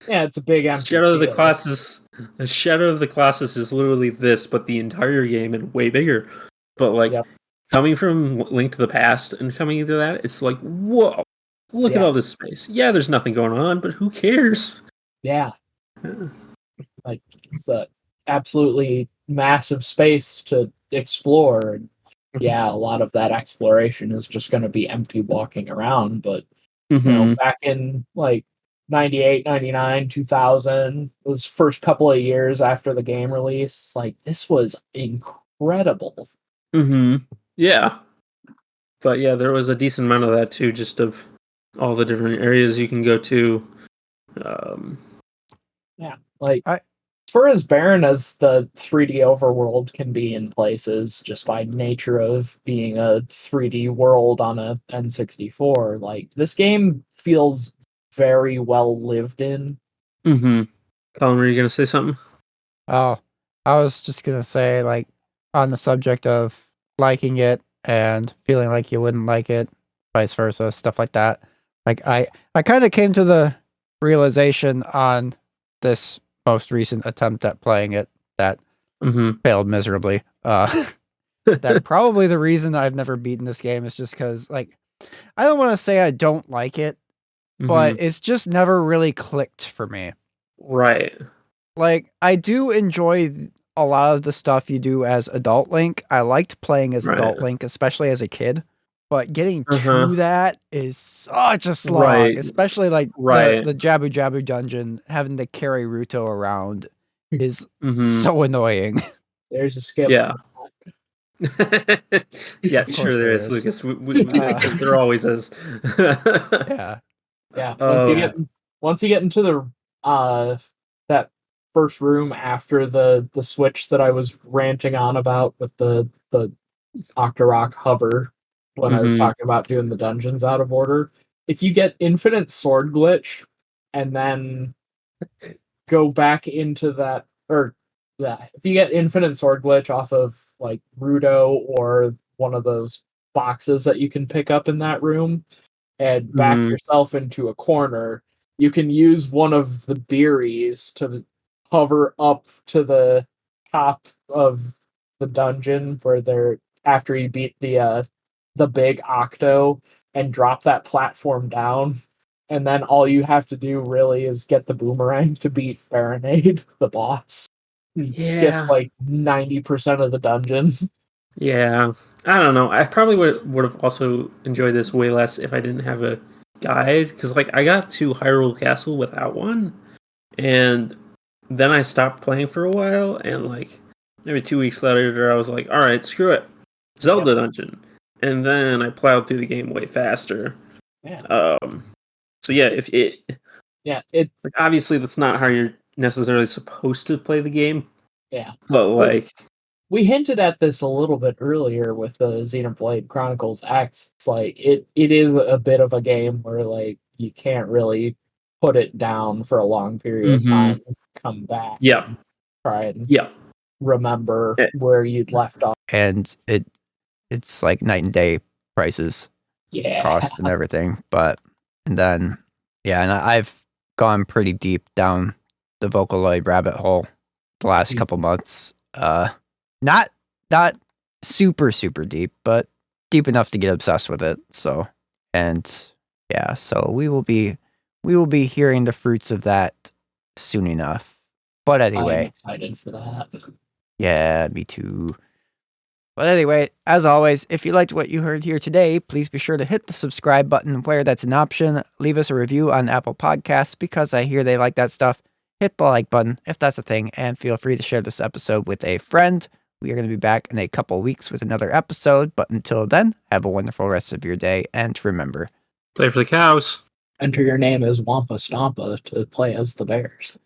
Yeah, it's a big empty Shadow of the field. Colossus. The Shadow of the Colossus is literally this, but the entire game and way bigger. But like coming from Link to the Past and coming into that, it's like, whoa! Look at all this space. Yeah, there's nothing going on, but who cares? Yeah. Like it's absolutely massive space to explore. And yeah, a lot of that exploration is just going to be empty walking around. But, back in like 98, 99, 2000, those first couple of years after the game release, like this was incredible. Yeah. But yeah, there was a decent amount of that too, just of all the different areas you can go to. For as barren as the 3D overworld can be in places, just by nature of being a 3D world on a N64, like this game feels very well lived in. Colin, were you gonna say something? Oh, I was just gonna say, like, on the subject of liking it and feeling like you wouldn't like it, vice versa, stuff like that. Like, I kind of came to the realization on this most recent attempt at playing it that failed miserably. That probably the reason I've never beaten this game is just because, like, I don't want to say I don't like it, but it's just never really clicked for me. Right. Like, I do enjoy a lot of the stuff you do as adult Link. I liked playing as adult Link, especially as a kid. But getting to that is such a slog, especially like the Jabu Jabu dungeon, having to carry Ruto around is so annoying. There's a skip. Yeah. Yeah, sure there is, Lucas. There always is. Yeah. Once you get into the that first room after the switch that I was ranting on about with the Octorok hover when I was talking about doing the dungeons out of order. If you get infinite sword glitch and then go back into that, or yeah, if you get infinite sword glitch off of like Rudo or one of those boxes that you can pick up in that room and back yourself into a corner, you can use one of the Beeries to hover up to the top of the dungeon where they're after you beat the big Octo and drop that platform down. And then all you have to do really is get the boomerang to beat Baronade, the boss. Skip like 90% of the dungeon. Yeah. I don't know. I probably would have also enjoyed this way less if I didn't have a guide. Because, like, I got to Hyrule Castle without one. And then I stopped playing for a while. And, like, maybe 2 weeks later, I was like, all right, screw it. Zelda dungeon. And then I plowed through the game way faster. Yeah. So yeah, if it, it's like, obviously that's not how you're necessarily supposed to play the game. Yeah, but like we hinted at this a little bit earlier with the Xenoblade Chronicles X. It's like it is a bit of a game where like you can't really put it down for a long period of time and come back. Yeah. And try and Yeah. remember where you'd left off. And it's like night and day prices, cost and everything. But and then and I've gone pretty deep down the Vocaloid rabbit hole the last couple months. Not super deep, but deep enough to get obsessed with it. So so we will be hearing the fruits of that soon enough. But anyway, I'm excited for that. Yeah, me too. But anyway, as always, if you liked what you heard here today, please be sure to hit the subscribe button where that's an option. Leave us a review on Apple Podcasts because I hear they like that stuff. Hit the like button if that's a thing, and feel free to share this episode with a friend. We are going to be back in a couple weeks with another episode, but until then, have a wonderful rest of your day, and remember, play for the cows. Enter your name as Wampa Stompa to play as the bears.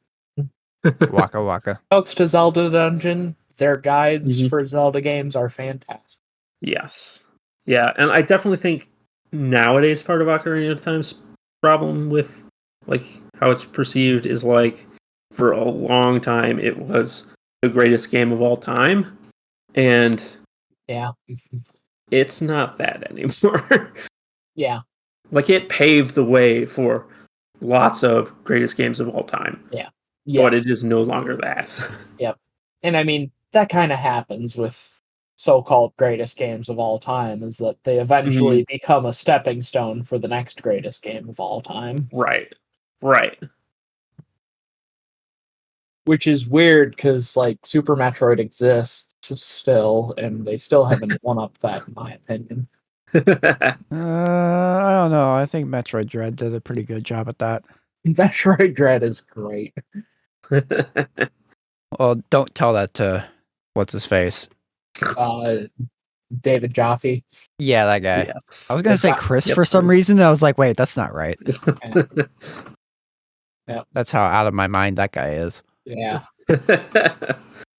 Waka Waka. Notes to Zelda Dungeon. Their guides for Zelda games are fantastic. Yes. Yeah, and I definitely think nowadays part of Ocarina of Time's problem with like how it's perceived is like for a long time it was the greatest game of all time. And it's not that anymore. Yeah. Like it paved the way for lots of greatest games of all time. Yeah. Yes. But it is no longer that. Yep. And I mean, that kind of happens with so-called greatest games of all time, is that they eventually become a stepping stone for the next greatest game of all time. Right. Which is weird because like Super Metroid exists still, and they still haven't won up that, in my opinion. I don't know. I think Metroid Dread did a pretty good job at that. Metroid Dread is great. Well, don't tell that to what's his face. David Jaffe. Yeah, that guy. Yes. I was gonna say Chris Yep. for some reason. I was like, wait, that's not right. Yeah. That's how out of my mind that guy is. Yeah.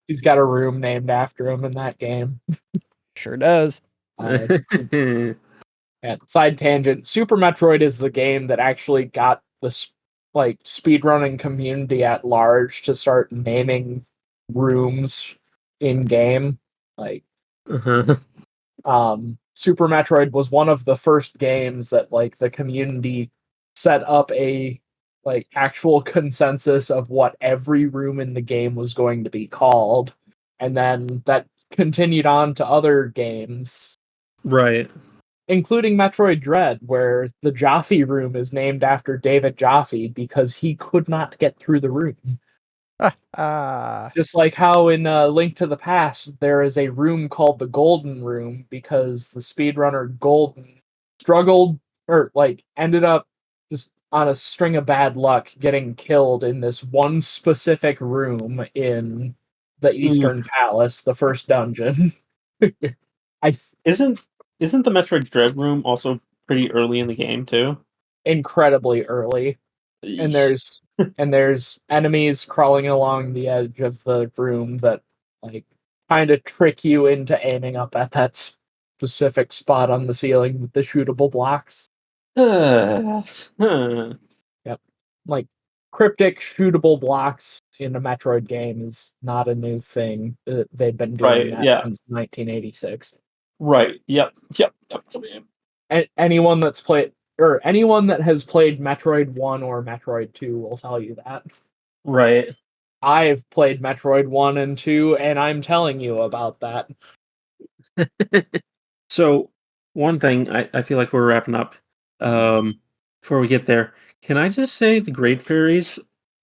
He's got a room named after him in that game. Sure does. Yeah, side tangent. Super Metroid is the game that actually got the speedrunning community at large to start naming rooms in game. Like, Super Metroid was one of the first games that like the community set up a like actual consensus of what every room in the game was going to be called, and then that continued on to other games, Right. including Metroid Dread, where the Jaffe room is named after David Jaffe because he could not get through the room. Just like how in Link to the Past, there is a room called the Golden Room because the speedrunner Golden struggled or like ended up just on a string of bad luck getting killed in this one specific room in the Eastern Palace, the first dungeon. Isn't the Metroid Dread room also pretty early in the game too? Incredibly early. And there's enemies crawling along the edge of the room that like kind of trick you into aiming up at that specific spot on the ceiling with the shootable blocks. Yep. Like cryptic shootable blocks in a Metroid game is not a new thing. They've been doing that since 1986. Right. Yep. Anyone that's played or anyone that has played Metroid 1 or Metroid 2 will tell you that. Right. I've played Metroid 1 and 2, and I'm telling you about that. So, one thing, I feel like we're wrapping up. Before we get there, can I just say the Great Fairies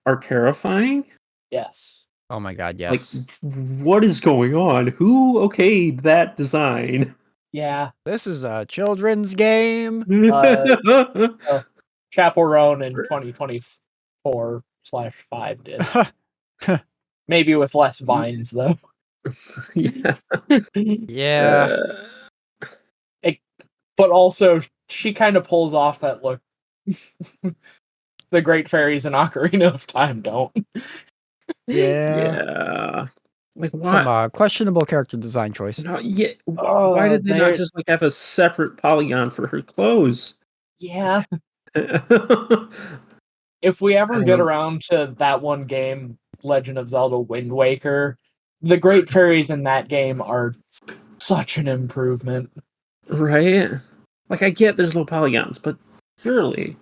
are terrifying? Yes. Oh my god, yes. Like, what is going on? Who okayed that design? Yeah. This is a children's game. Chapel Roan in 2024/5 did. Maybe with less vines, though. Yeah. Yeah. But also, she kind of pulls off that look. The Great Fairies in Ocarina of Time don't. Yeah. Like, why? Some questionable character design choice. No, yeah. Why did they not just like have a separate polygon for her clothes? Yeah. If we ever get around to that one game, Legend of Zelda Wind Waker, the Great Fairies in that game are such an improvement. Right? Like, I get there's low polygons, but surely.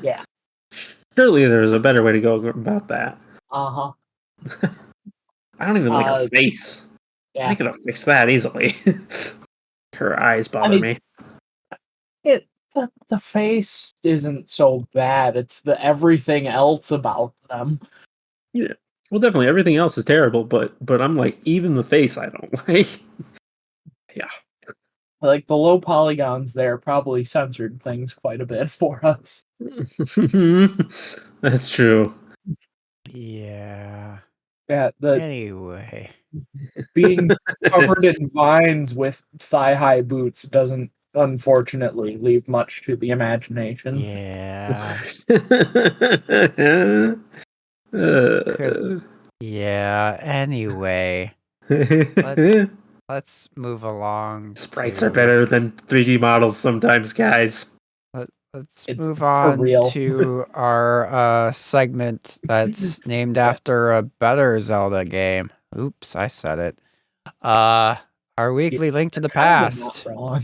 Yeah. Surely there's a better way to go about that. Uh-huh. I don't even like her face. Yeah. I could have fixed that easily. Her eyes bother me. The face isn't so bad. It's the everything else about them. Yeah. Well, definitely everything else is terrible, but I'm like, even the face I don't like. Yeah. Like the low polygons there probably censored things quite a bit for us. That's true. Yeah. Yeah. Anyway. Being covered in vines with thigh-high boots doesn't, unfortunately, leave much to the imagination. Yeah. Yeah. Anyway. Let's move along. Sprites are better than 3D models sometimes, guys. Let's move on to our segment that's named after a better Zelda game. Oops, I said it. Our weekly Link to the Past. Not wrong.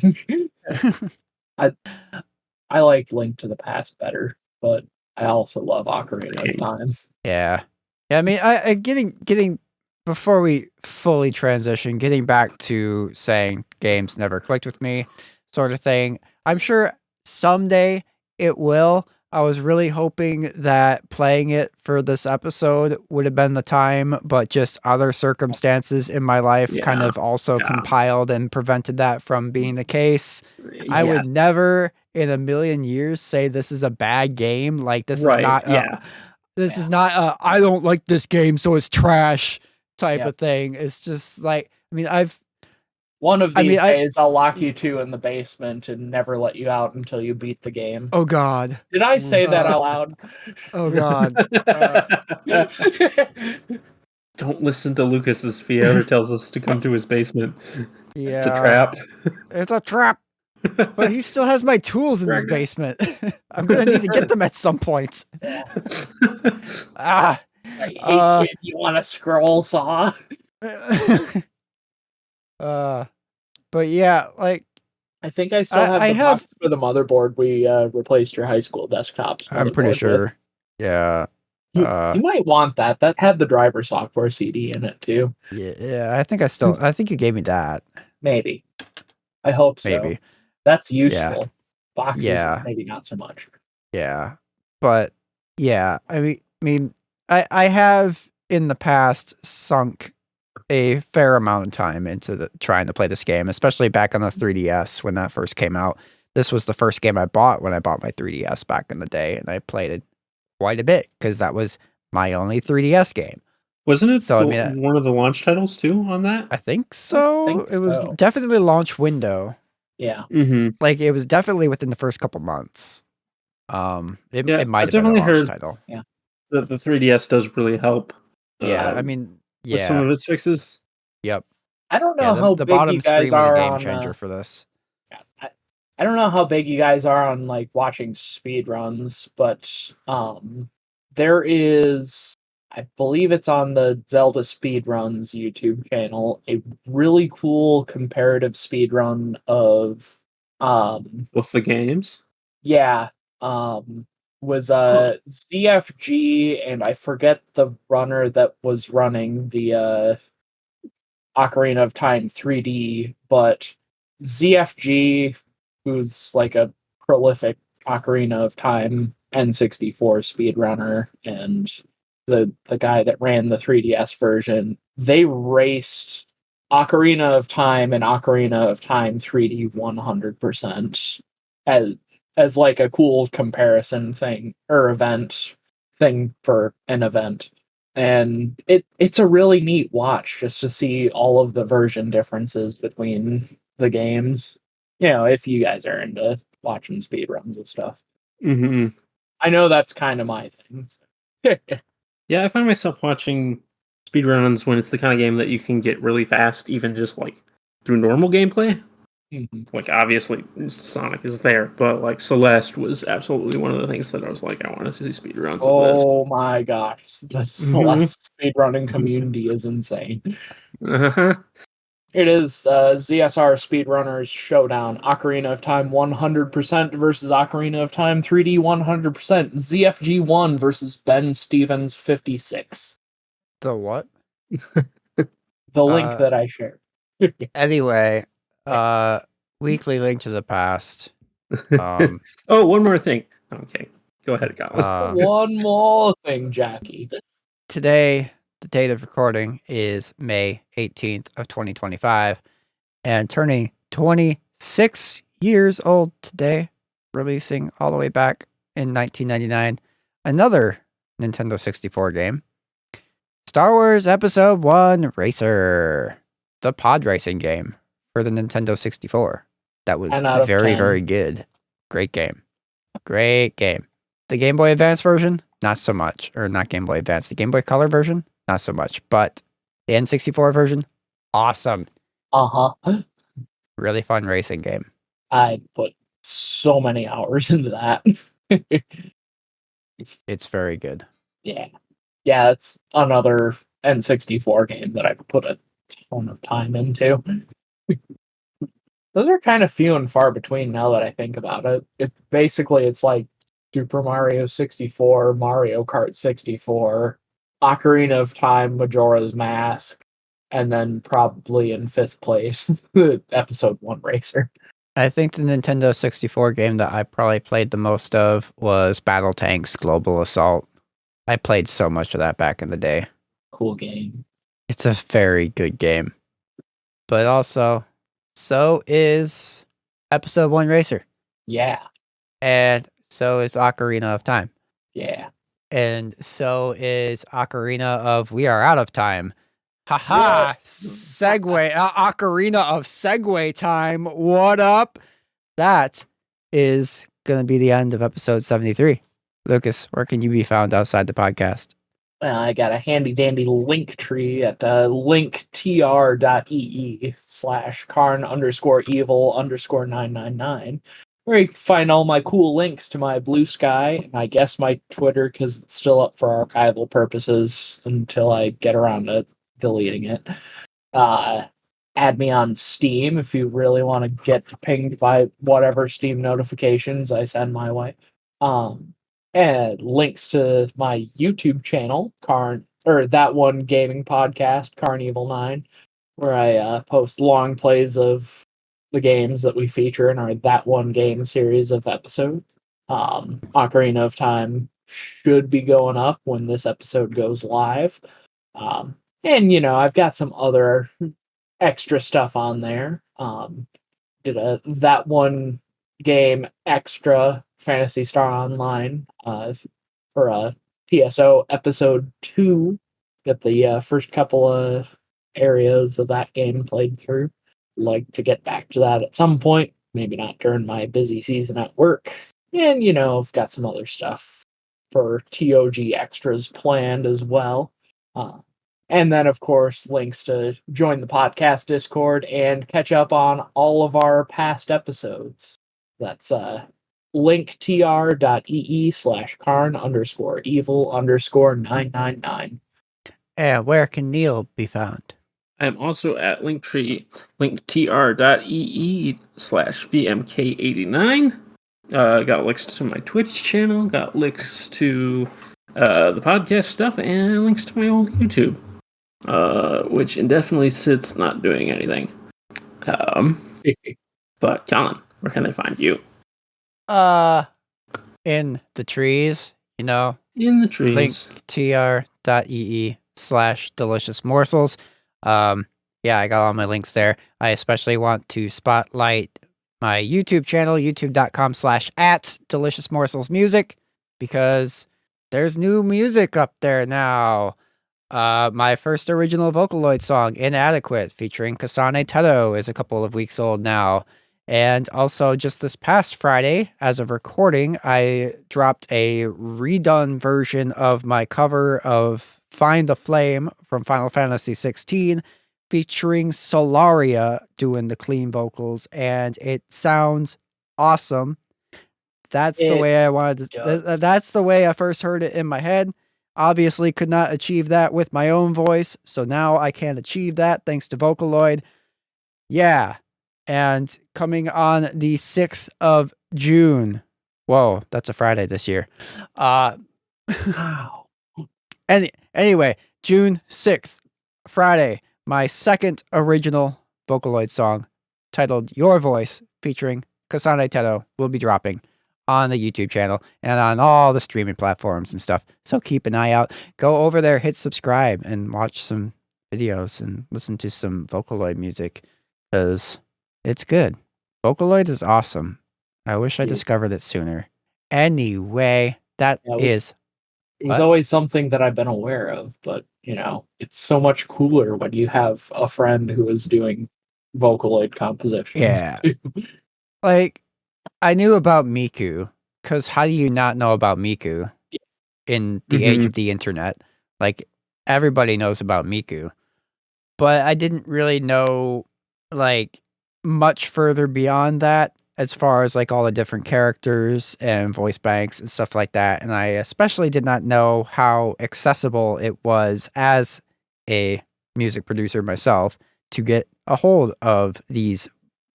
I like Link to the Past better, but I also love Ocarina of Time. Yeah. I mean, I getting before we fully transition, getting back to saying games never clicked with me, sort of thing. I'm sure someday it will, I was really hoping that playing it for this episode would have been the time, but just other circumstances in my life kind of also compiled and prevented that from being the case. I would never in a million years say this is a bad game. Like this is not this is not a I don't like this game, so it's trash type of thing. It's just like, I mean, one of these days, I'll lock you two in the basement and never let you out until you beat the game. Oh, God. Did I say that out loud? Oh, God. Don't listen to Lucas as he ever tells us to come to his basement. Yeah. It's a trap. It's a trap. But he still has my tools in his basement. I'm going to need to get them at some point. Hey, kid, you want a scroll saw? But yeah, like I think I still have box for the motherboard. We replaced your high school desktop. I'm pretty sure. Yeah. You might want that. That had the driver software CD in it too. Yeah, I think you gave me that. Maybe. I hope so. Maybe. That's useful. Boxes, maybe not so much. Yeah. But yeah, I mean, I have in the past sunk a fair amount of time into trying to play this game, especially back on the 3DS when that first came out. This was the first game I bought when I bought my 3DS back in the day, and I played it quite a bit because that was my only 3DS game. Wasn't it one of the launch titles too on that? I think so. It was definitely launch window. Yeah. Mm-hmm. Like it was definitely within the first couple months. It might have been a launch title. Yeah. The 3DS does really help. Yeah, I mean, with some of its fixes. Yep. I don't know how the big bottom you guys screen was are a game on changer for this. I don't know how big you guys are on like watching speed runs, but there is, I believe it's on the Zelda Speedruns YouTube channel, a really cool comparative speedrun of with the games. Yeah. Was ZFG, and I forget the runner that was running the Ocarina of Time 3D, but ZFG, who's like a prolific Ocarina of Time N64 speedrunner, and the guy that ran the 3DS version, they raced Ocarina of Time and Ocarina of Time 3D 100% as like a cool comparison thing or event thing for an event. And it's a really neat watch just to see all of the version differences between the games. You know, if you guys are into watching speedruns and stuff. Mm-hmm. I know that's kind of my thing. Yeah, I find myself watching speedruns when it's the kind of game that you can get really fast, even just like through normal gameplay. Mm-hmm. Like, obviously, Sonic is there, but like Celeste was absolutely one of the things that I was like, I want to see speedruns of this. Oh my gosh, the Celeste speedrunning community is insane. Uh-huh. It is ZSR Speedrunners Showdown. Ocarina of Time 100% versus Ocarina of Time 3D 100%. ZFG1 versus Ben Stevens 56. The what? The link that I shared. Anyway, weekly link to the past. Oh, one more thing. Okay, go ahead, Colin. One more thing, Jackie. Today, the date of recording is May 18th of 2025, and turning 26 years old today, releasing all the way back in 1999, another Nintendo 64 game, Star Wars Episode 1 Racer, the pod racing game for the Nintendo 64. That was very, very good. Great game. Great game. The Game Boy Advance version, not so much. Or not Game Boy Advance. The Game Boy Color version, not so much. But the N64 version, awesome. Uh-huh. Really fun racing game. I put so many hours into that. It's very good. Yeah. Yeah, it's another N64 game that I put a ton of time into. Those are kind of few and far between now that I think about it. It's like Super Mario 64, Mario Kart 64, Ocarina of Time, Majora's Mask, and then probably in 5th place, Episode 1 Racer. I think the Nintendo 64 game that I probably played the most of was Battle Tanks Global Assault. I played so much of that back in the day. Cool game. It's a very good game. But also, so is Episode 1 Racer. Yeah. And so is Ocarina of Time. Yeah. And so is Ocarina of We Are Out of Time. Haha! Segway. Ocarina of Segway Time. What up? That is going to be the end of episode 73. Lucas, where can you be found outside the podcast? Well, I got a handy dandy link tree at linktr.ee/karn_evil_999, where you can find all my cool links to my Blue Sky, and I guess my Twitter, because it's still up for archival purposes until I get around to deleting it. Add me on Steam if you really want to get pinged by whatever Steam notifications I send my way. And links to my YouTube channel, That One Gaming Podcast, Carnival 9, where I post long plays of the games that we feature in our That One Game series of episodes. Ocarina of Time should be going up when this episode goes live. And, I've got some other extra stuff on there. Did a That One Game extra Phantasy Star Online for a PSO episode 2. Got the first couple of areas of that game played through. Like to get back to that at some point, maybe not during my busy season at work. And I've got some other stuff for TOG extras planned as well. And then, of course, links to join the podcast Discord and catch up on all of our past episodes. That's linktr.ee/karn_evil_999. And where can Neil be found? I'm also at linktr.ee/vmk89. Got links to my Twitch channel, got links to the podcast stuff, and links to my old YouTube, which indefinitely sits not doing anything. But Colin, where can they find you? In the trees, In the trees. linktr.ee/delicious morsels. Yeah, I got all my links there. I especially want to spotlight my YouTube channel, youtube.com/@deliciousmorselsmusic, because there's new music up there now. My first original Vocaloid song, Inadequate, featuring Kasane Teto, is a couple of weeks old now. And also, just this past Friday, as of recording, I dropped a redone version of my cover of Find the Flame from Final Fantasy 16, featuring Solaria doing the clean vocals, and it sounds awesome. That's the way I wanted to. That's the way I first heard it in my head. Obviously, could not achieve that with my own voice, so now I can achieve that thanks to Vocaloid. Yeah. And coming on the 6th of June. Whoa, that's a Friday this year. Wow. Anyway, June 6th, Friday, my second original Vocaloid song, titled Your Voice, featuring Kasane Teto, will be dropping on the YouTube channel and on all the streaming platforms and stuff. So keep an eye out. Go over there, hit subscribe, and watch some videos and listen to some Vocaloid music, because it's good. Vocaloid is awesome. I wish I discovered it sooner. Anyway, it was always something that I've been aware of, but it's so much cooler when you have a friend who is doing Vocaloid compositions. Yeah. Like, I knew about Miku, because how do you not know about Miku in the age of the internet? Like, everybody knows about Miku. But I didn't really know, like, much further beyond that, as far as, like, all the different characters and voice banks and stuff like that. And I especially did not know how accessible it was as a music producer myself to get a hold of these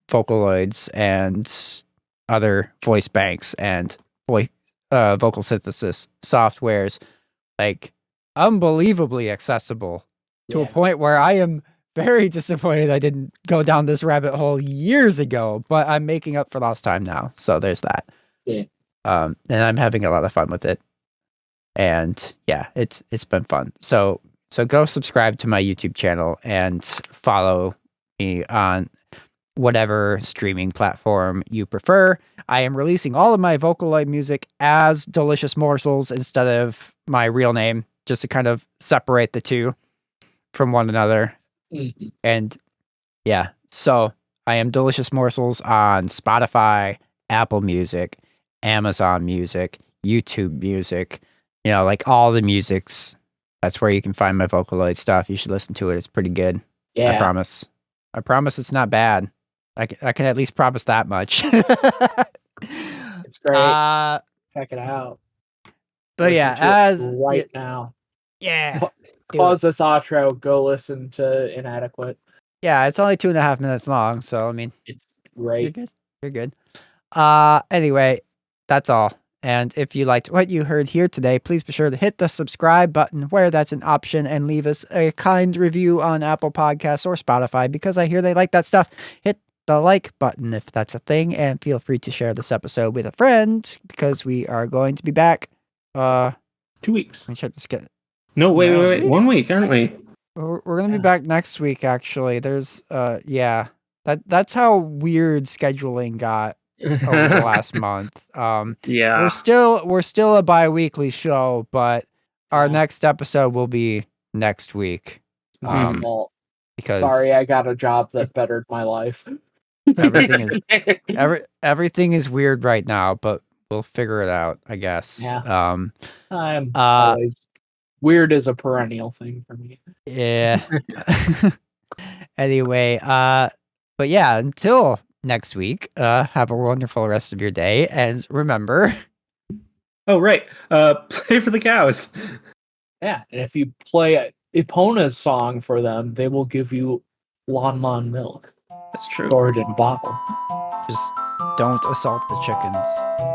Vocaloids and other voice banks and vocal synthesis softwares, like, unbelievably accessible to a point where I am very disappointed I didn't go down this rabbit hole years ago, but I'm making up for lost time now. So there's that. Yeah. And I'm having a lot of fun with it. And yeah, it's been fun. So go subscribe to my YouTube channel and follow me on whatever streaming platform you prefer. I am releasing all of my Vocaloid music as Delicious Morsels instead of my real name, just to kind of separate the two from one another. Mm-hmm. And yeah, so I am Delicious Morsels on Spotify, Apple Music, Amazon Music, YouTube Music, like all the musics. That's where you can find my Vocaloid stuff. You should listen to it. It's pretty good. Yeah. I promise it's not bad. I can at least promise that much. It's great. Check it out. But listen to it now. Yeah. Pause this outro. Go listen to Inadequate. Yeah, it's only 2.5 minutes long, so I mean, it's great. You're good. Anyway, that's all. And if you liked what you heard here today, please be sure to hit the subscribe button where that's an option and leave us a kind review on Apple Podcasts or Spotify because I hear they like that stuff. Hit the like button if that's a thing, and feel free to share this episode with a friend because we are going to be back 2 weeks. Let me check this. No, wait. 1 week, aren't we? We're going to be back next week, actually. There's that's how weird scheduling got over the last month. Yeah. We're still a bi-weekly show, but our next episode will be next week. It's my fault. Because sorry, I got a job that bettered my life. everything is weird right now, but we'll figure it out, I guess. Yeah. I'm always weird is a perennial thing for me. Yeah. Anyway, but yeah, until next week, have a wonderful rest of your day, and remember. Oh right, play for the cows. Yeah, and if you play Epona's song for them, they will give you Lon milk. That's true. Stored in a bottle. Just don't assault the chickens.